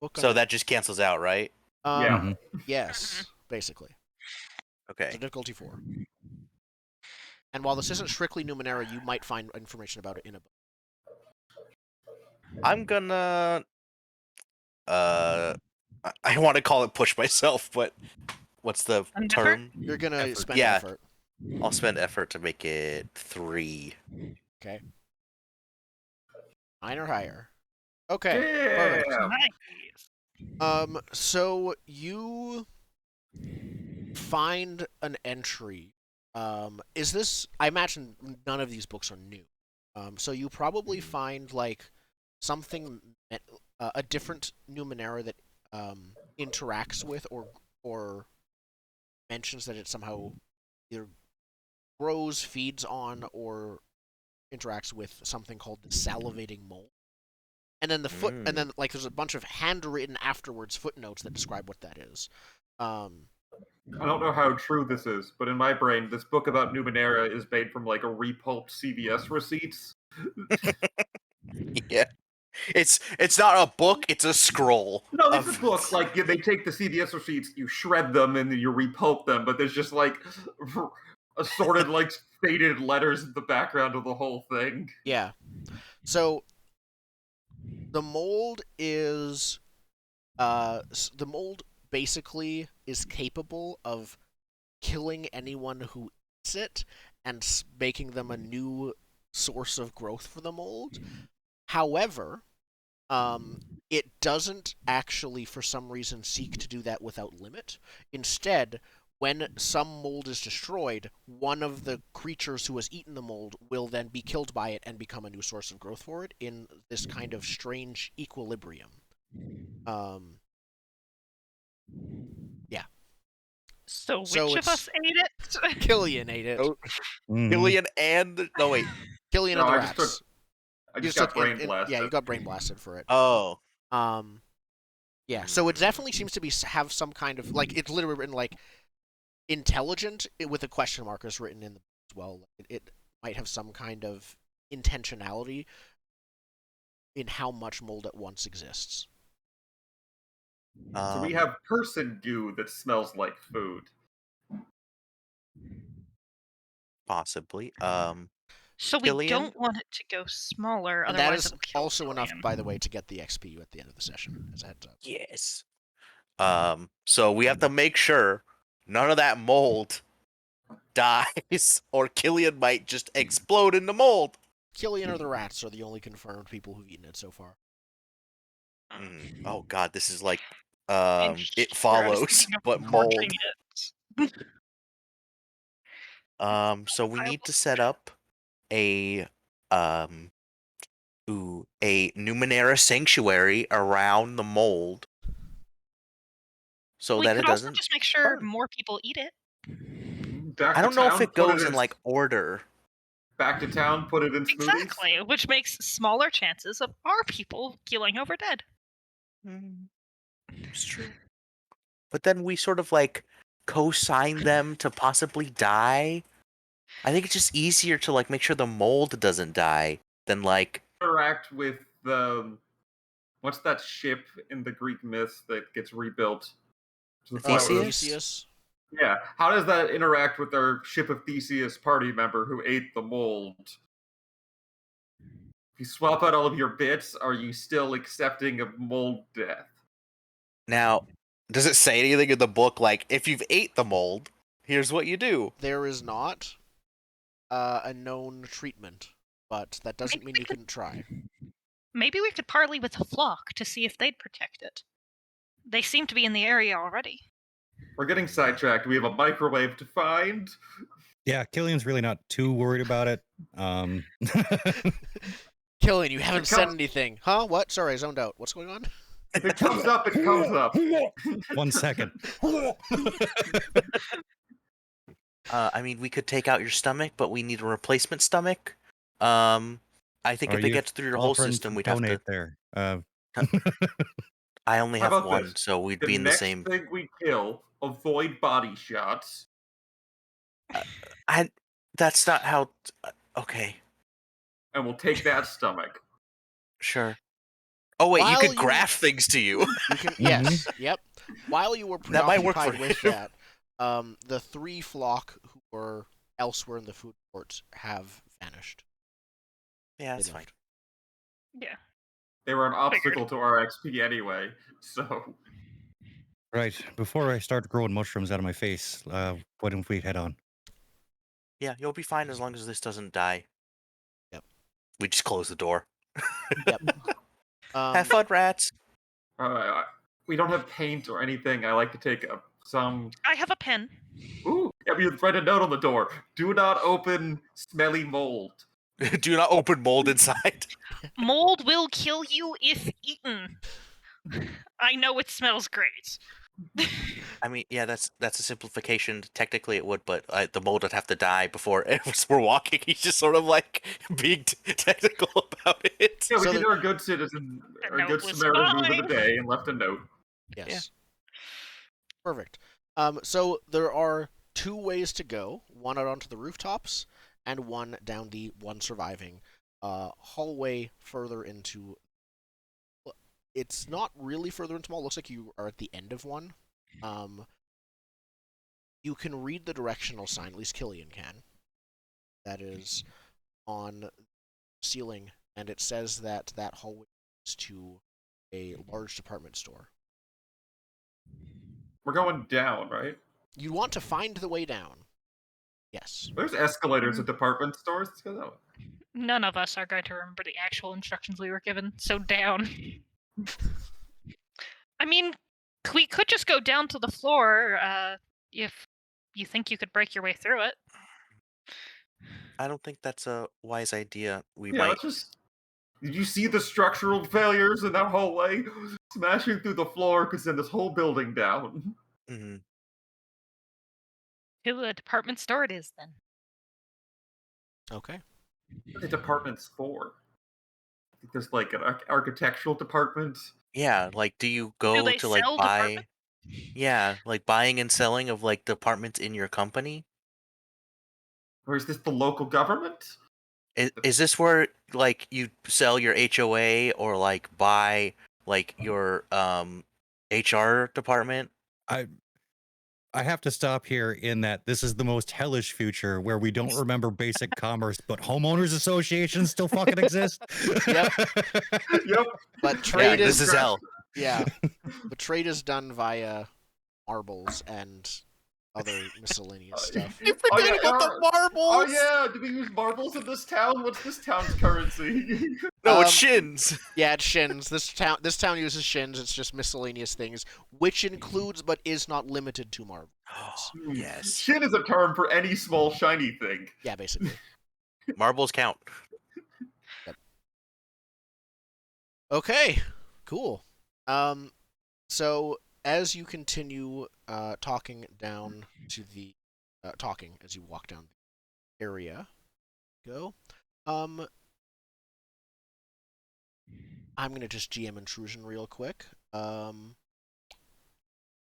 Book so under. that just cancels out, right? Yeah. Mhm. Yes, basically. Okay. So difficulty 4. And while this isn't strictly Numenera, you might find information about it in a book. I'm gonna I want to call it push myself, but what's the An effort? term? You're gonna Effort. spend Yeah. effort. I'll spend effort to make it 3. Okay. 9 or higher. Okay. Perfect. Damn. Nice. So you find an entry. Is this? I imagine none of these books are new. So you probably find like something, a different Numenera that interacts with or mentions that it somehow either grows, feeds on, or interacts with something called the salivating mole. And then and then like there's a bunch of handwritten afterwards footnotes that describe what that is. I don't know how true this is, but in my brain, this book about Numenera is made from like a repulped CVS receipts. Yeah. It's not a book, it's a scroll. No, it's a book. Like they take the CVS receipts, you shred them, and then you repulp them. But there's just like assorted, like faded letters in the background of the whole thing. Yeah. So the mold is the mold basically is capable of killing anyone who eats it and making them a new source of growth for the mold. However, it doesn't actually, for some reason, seek to do that without limit. Instead, when some mold is destroyed, one of the creatures who has eaten the mold will then be killed by it and become a new source of growth for it in this kind of strange equilibrium. Yeah. So which So of us ate it? Killian ate it. Oh. Mhm. Killian and no wait. Killian No, and the I just rats. I You just got took brain blasted. yeah, you got brain blasted for it. Oh. Yeah. So it definitely seems to be have some kind of like it's literally written like intelligent with a question mark is written in the as well. It might have some kind of intentionality in how much mold at once exists. So we have person goo that smells like food. Possibly. So we Killian? don't want it to go smaller, And that otherwise is it'll kill also enough, Killian. by the way, to get the XP at the end of the session, as a heads up. Yes. So we have to make sure none of that mold dies, or Killian might just explode in the mold. Killian or the rats are the only confirmed people who've eaten it so far. Oh god, this is like And It here, I was Follows, thinking of but torturing mold. it. So we I need will- to set up a a Numenera sanctuary around the mold so We that could it also doesn't just make sure burn. more people eat it. Back I to don't know if town, it put goes in in like order. back to town, put it in smoothies. Exactly, which makes smaller chances of our people keeling over dead. It's true. But then we sort of like co-sign them to possibly die. I think it's just easier to like make sure the mold doesn't die than like Interact with the what's that ship in the Greek myth that gets rebuilt to the point where Theseus? Theseus. yeah, how does that interact with our ship of Theseus party member who ate the mold? If you swap out all of your bits, are you still accepting of mold death? now does it say anything in the book like if you've ate the mold, here's what you do? There is not a known treatment, but that doesn't Maybe mean we you could- couldn't try. Maybe we could parley with the flock to see if they'd protect it. They seem to be in the area already. We're getting sidetracked. We have a microwave to find. Yeah, Killian's really not too worried about it. Killian, you haven't said comes- anything. Huh? What? Sorry, I zoned out. What's going on? If it comes up, it comes up. 1 second. I mean, we could take out your stomach, but we need a replacement stomach. I think Are if it you gets through your whole offering system, to we'd have to. donate there. I only How have about one, this? so we'd The be in the next same. thing we kill, avoid body shots, I. That's not how. Okay, and we'll take that stomach. sure. Oh wait, you While could you graft things to you. you can Mhm. yep. While you were That might work preoccupied for with him. that, the three flock who were elsewhere in the food court have vanished. Yeah, They that's fine. left. Yeah. They were an Figured. obstacle to our XP anyway, so Right. Before I start growing mushrooms out of my face, why don't we head on? Yeah, you'll be fine as long as this doesn't die. Yep. We just close the door. Yep. Have fun, rats. we don't have paint or anything. I like to take some. I have a pen. Ooh, yeah, we write a note on the door. Do not open smelly mold. Do not open mold inside. Mold will kill you if eaten. I know it smells great. I mean, yeah, that's a simplification. Technically, it would, but the mold would have to die before as we're walking. He's just sort of like being technical about it. Yeah, we So did the- our good citizen, The our note good was Samaritan move of the fine. day, and left a note. Yes. Perfect. So there are two ways to go: one out onto the rooftops, and one down the one surviving hallway further into. It's not really further into mall. Looks like you are at the end of one. You can read the directional sign. At least Killian can. That is on the ceiling, and it says that that hallway is to a large department store. We're going down, right? You want to find the way down. Yes. There's escalators at department stores. Let's go that way. None of us are going to remember the actual instructions we were given, so down. I mean, we could just go down to the floor if you think you could break your way through it. I don't think that's a wise idea. We Yeah, might. let's just. Did you see the structural failures in that hallway? Smashing through the floor could send this whole building down. Mhm. To the department store it is, then. Okay. What the department's for? I think there's like an architectural department. Yeah, like, do you Do go they to like sell buy? department? Yeah, like buying and selling of like departments in your company. Or is this the local government? Is this where like you sell your HOA or like buy like your HR department? I have to stop here in that this is the most hellish future where we don't remember basic commerce, but homeowners associations still fucking exist. Yep. Yep. But Yeah, trade this is is hell. yeah. But trade is done via marbles and other miscellaneous stuff. You forgot about the marbles. Oh yeah, do we use marbles in this town? What's this town's currency? No, it's shins. Yeah, it's shins. This town uses shins. It's just miscellaneous things, which includes but is not limited to marbles. Yes, Shin is a term for any small shiny thing. Yeah, basically. marbles count. Okay, cool. So as you continue talking down to the talking as you walk down the area, go. I'm gonna just GM intrusion real quick.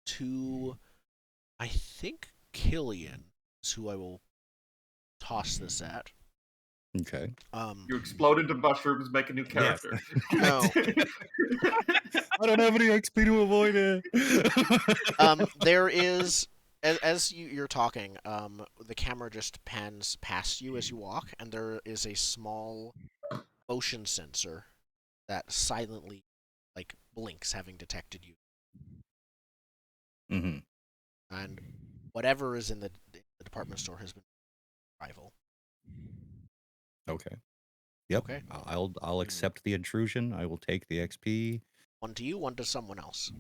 To I think Killian is who I will toss this at. Okay. You explode into mushrooms, make a new Yes. character. No. I don't have any XP to avoid it. There is as you're talking, the camera just pans past you as you walk, and there is a small motion sensor that silently, like, blinks, having detected you. Mm-hmm. And whatever is in the department store has been rival. Okay. Yep. Okay. I'll accept the intrusion. I will take the XP. One to you, one to someone else.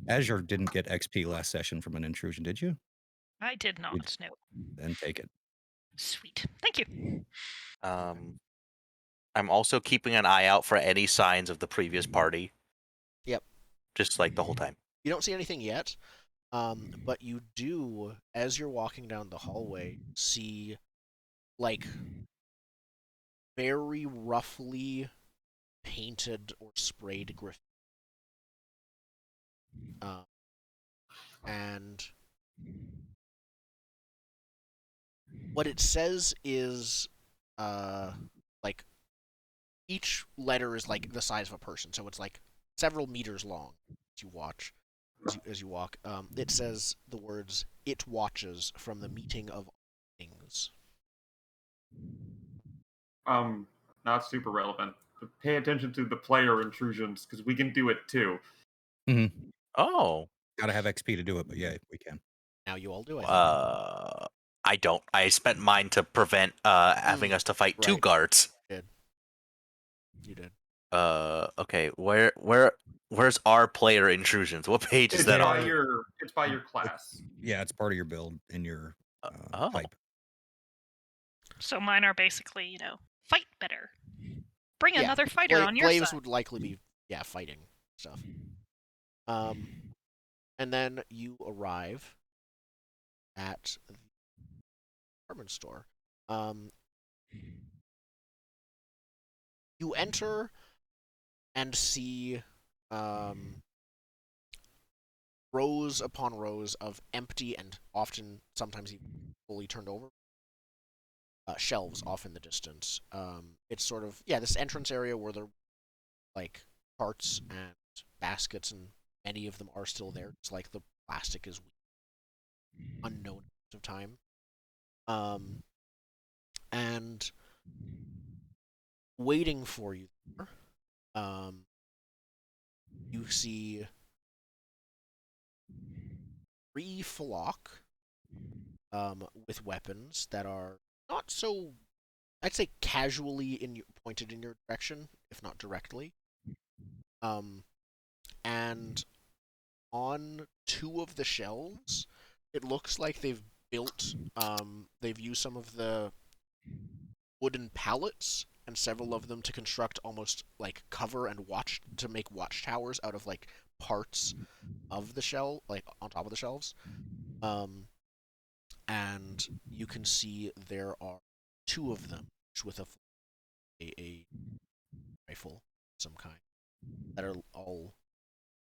Azure didn't get XP last session from an intrusion, did you? I did not, no. Then take it. Sweet. Thank you. I'm also keeping an eye out for any signs of the previous party. Yep. Just like the whole time. You don't see anything yet, but you do, as you're walking down the hallway, see, like, very roughly painted or sprayed graffiti. And what it says is, like, each letter is like the size of a person, so it's like several meters long as you watch. As you walk, it says the words "It watches from the meeting of all things." Not super relevant. But pay attention to the player intrusions because we can do it too. Oh. Gotta have XP to do it, but yeah, we can. Now you all do, I think. I don't. I spent mine to prevent having us to fight two right. guards. You did. Okay. Where's our player intrusions? What page is It's that by on? your class. Yeah, it's part of your build in your Oh. type. So mine are basically, fight better. Bring Yeah, another fighter on your Glaves side. would likely be fighting stuff. And then you arrive at the department store. You enter and see rows upon rows of empty and often sometimes even fully turned over shelves off in the distance. It's sort of this entrance area where there like carts and baskets, and many of them are still there. It's like the plastic is unknown of time. And waiting for you there, you see 3 flock with weapons that are not so, I'd say, casually pointed in your direction, if not directly. And on 2 of the shelves, it looks like they've used some of the wooden pallets and several of them to construct almost like cover and to make watchtowers out of like parts of the shell, like on top of the shelves. And you can see there are 2 of them, each with a rifle of some kind, that are all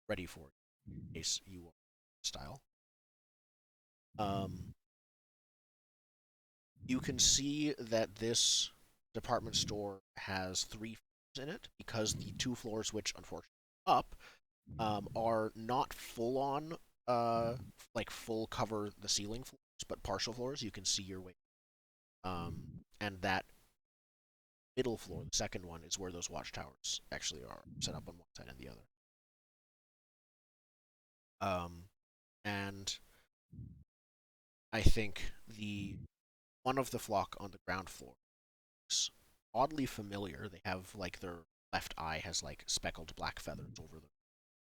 ready for it in case you are style. You can see that this department store has 3 floors in it because the 2 floors, which unfortunately are up, are not full on, like full cover the ceiling floors, but partial floors. You can see your way. And that middle floor, the second one, is where those watchtowers actually are set up on one side and the other. And I think one of the flock on the ground floor is oddly familiar. They have like their left eye has like speckled black feathers over the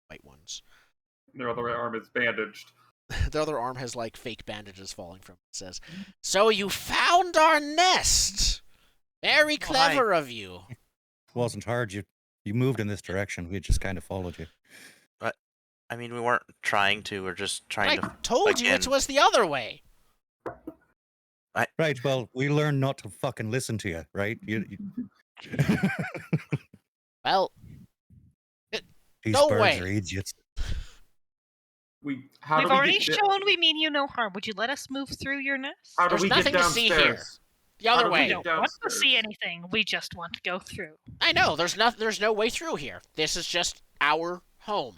white ones. Their other arm is bandaged. The other arm has like fake bandages falling from it. It says, "So you found our nest. Very clever of you." Wasn't hard. You moved in this direction. We just kind of followed you. But I mean, we weren't trying to. We're just trying I to. told you it was the other way. Right. Well, we learned not to fucking listen to you, right? Well, These no birds way. are idiots. We've already shown we mean you no harm. Would you let us move through your nest? How do There's we get nothing to downstairs? see here. The other do we way. We get don't want to downstairs? see anything. We just want to go through. I know. There's no way through here. This is just our home.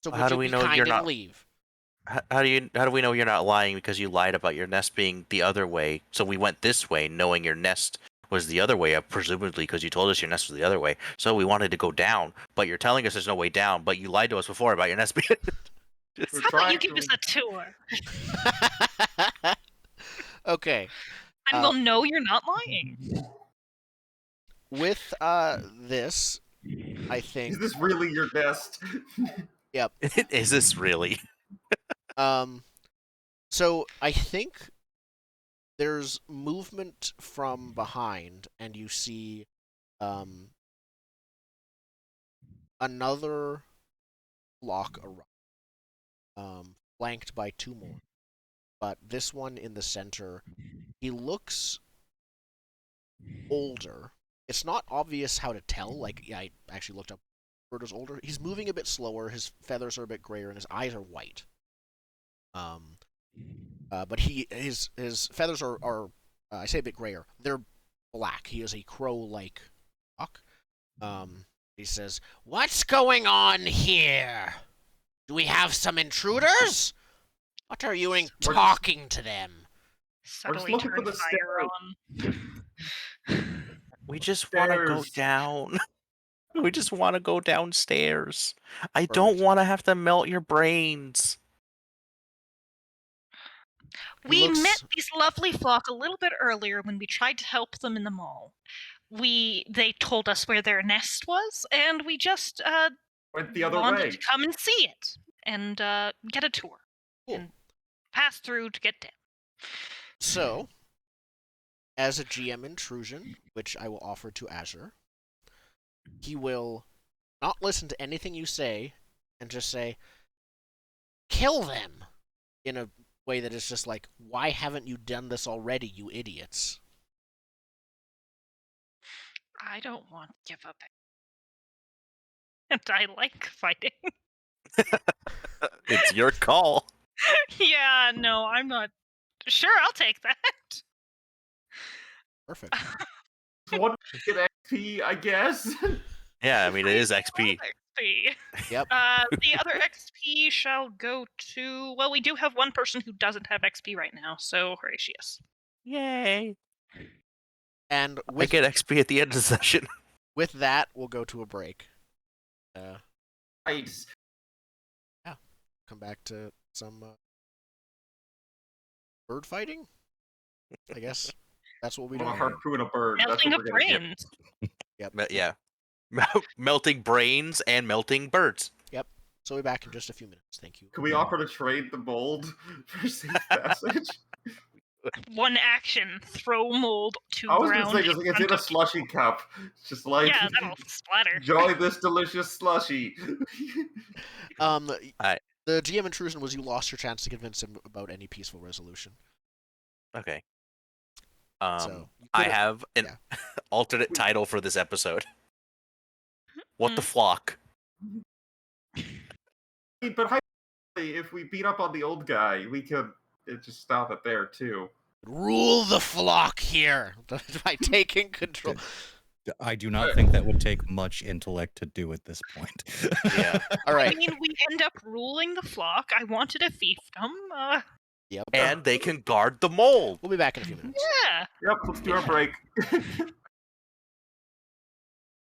So How would do you we be know kind you're and not- leave? How do we know you're not lying because you lied about your nest being the other way? So we went this way, knowing your nest was the other way up, presumably because you told us your nest was the other way. So we wanted to go down, but you're telling us there's no way down. But you lied to us before about your nest being. How about you give us a tour? Okay. And we'll know you're not lying. With this, I think. Is this really your nest? Yep. Is this really? So I think there's movement from behind, and you see another block arrive, flanked by 2 more. But this one in the center, he looks older, it's not obvious how to tell. Like, yeah, I actually looked up. Birdo's older. He's moving a bit slower. His feathers are a bit grayer, and his eyes are white. But his feathers are I say a bit grayer. They're black. He is a crow-like hawk. He says, "What's going on here? Do we have some intruders? What are you talking to them?" Suddenly looking for turn the fire on. We just want to go Stairs. down. We just want to go downstairs. I Perfect. don't want to have to melt your brains. We looks- met these lovely flock a little bit earlier when we tried to help them in the mall. They told us where their nest was, and we just Went the other wanted way. to come and see it and get a tour Cool. and pass through to get down. So, as a GM intrusion, which I will offer to Azure, he will not listen to anything you say and just say, "Kill them," in a way that is just like, "Why haven't you done this already, you idiots?" I don't want to give up. And I like fighting. It's your call. Yeah, no, I'm not. Sure, I'll take that. Perfect. One get XP, I guess. Yeah, I mean, it is XP. XP. Yep. The other XP shall go to. Well, we do have one person who doesn't have XP right now, so Horatius. Yay. And I with get XP at the end of the session. with that, we'll go to a break. Nice. Come back to some bird fighting. I guess that's what we I'm do. gonna harpoon a bird. That's Melting what of we're gonna get. brains. Yeah. Melting brains and melting birds. So we'll be back in just a few minutes. Thank you. Can we offer to trade the mold for safe passage? One action: throw mold to I was gonna ground. say, because it's in a slushy cup. It's just like, Yeah, that'll splatter. enjoy this delicious slushy. The GM intrusion was you lost your chance to convince him about any peaceful resolution. Okay. So you I could've- have an yeah. alternate title for this episode. What the flock? But hypothetically, if we beat up on the old guy, we could just stop it there too. rule the flock here by taking control. I do not think that would take much intellect to do at this point. Yeah. All I right. mean, we end up ruling the flock. I wanted a fiefdom. Yep. And they can guard the mold. We'll be back in a few minutes. Yeah. Yep, let's do our break.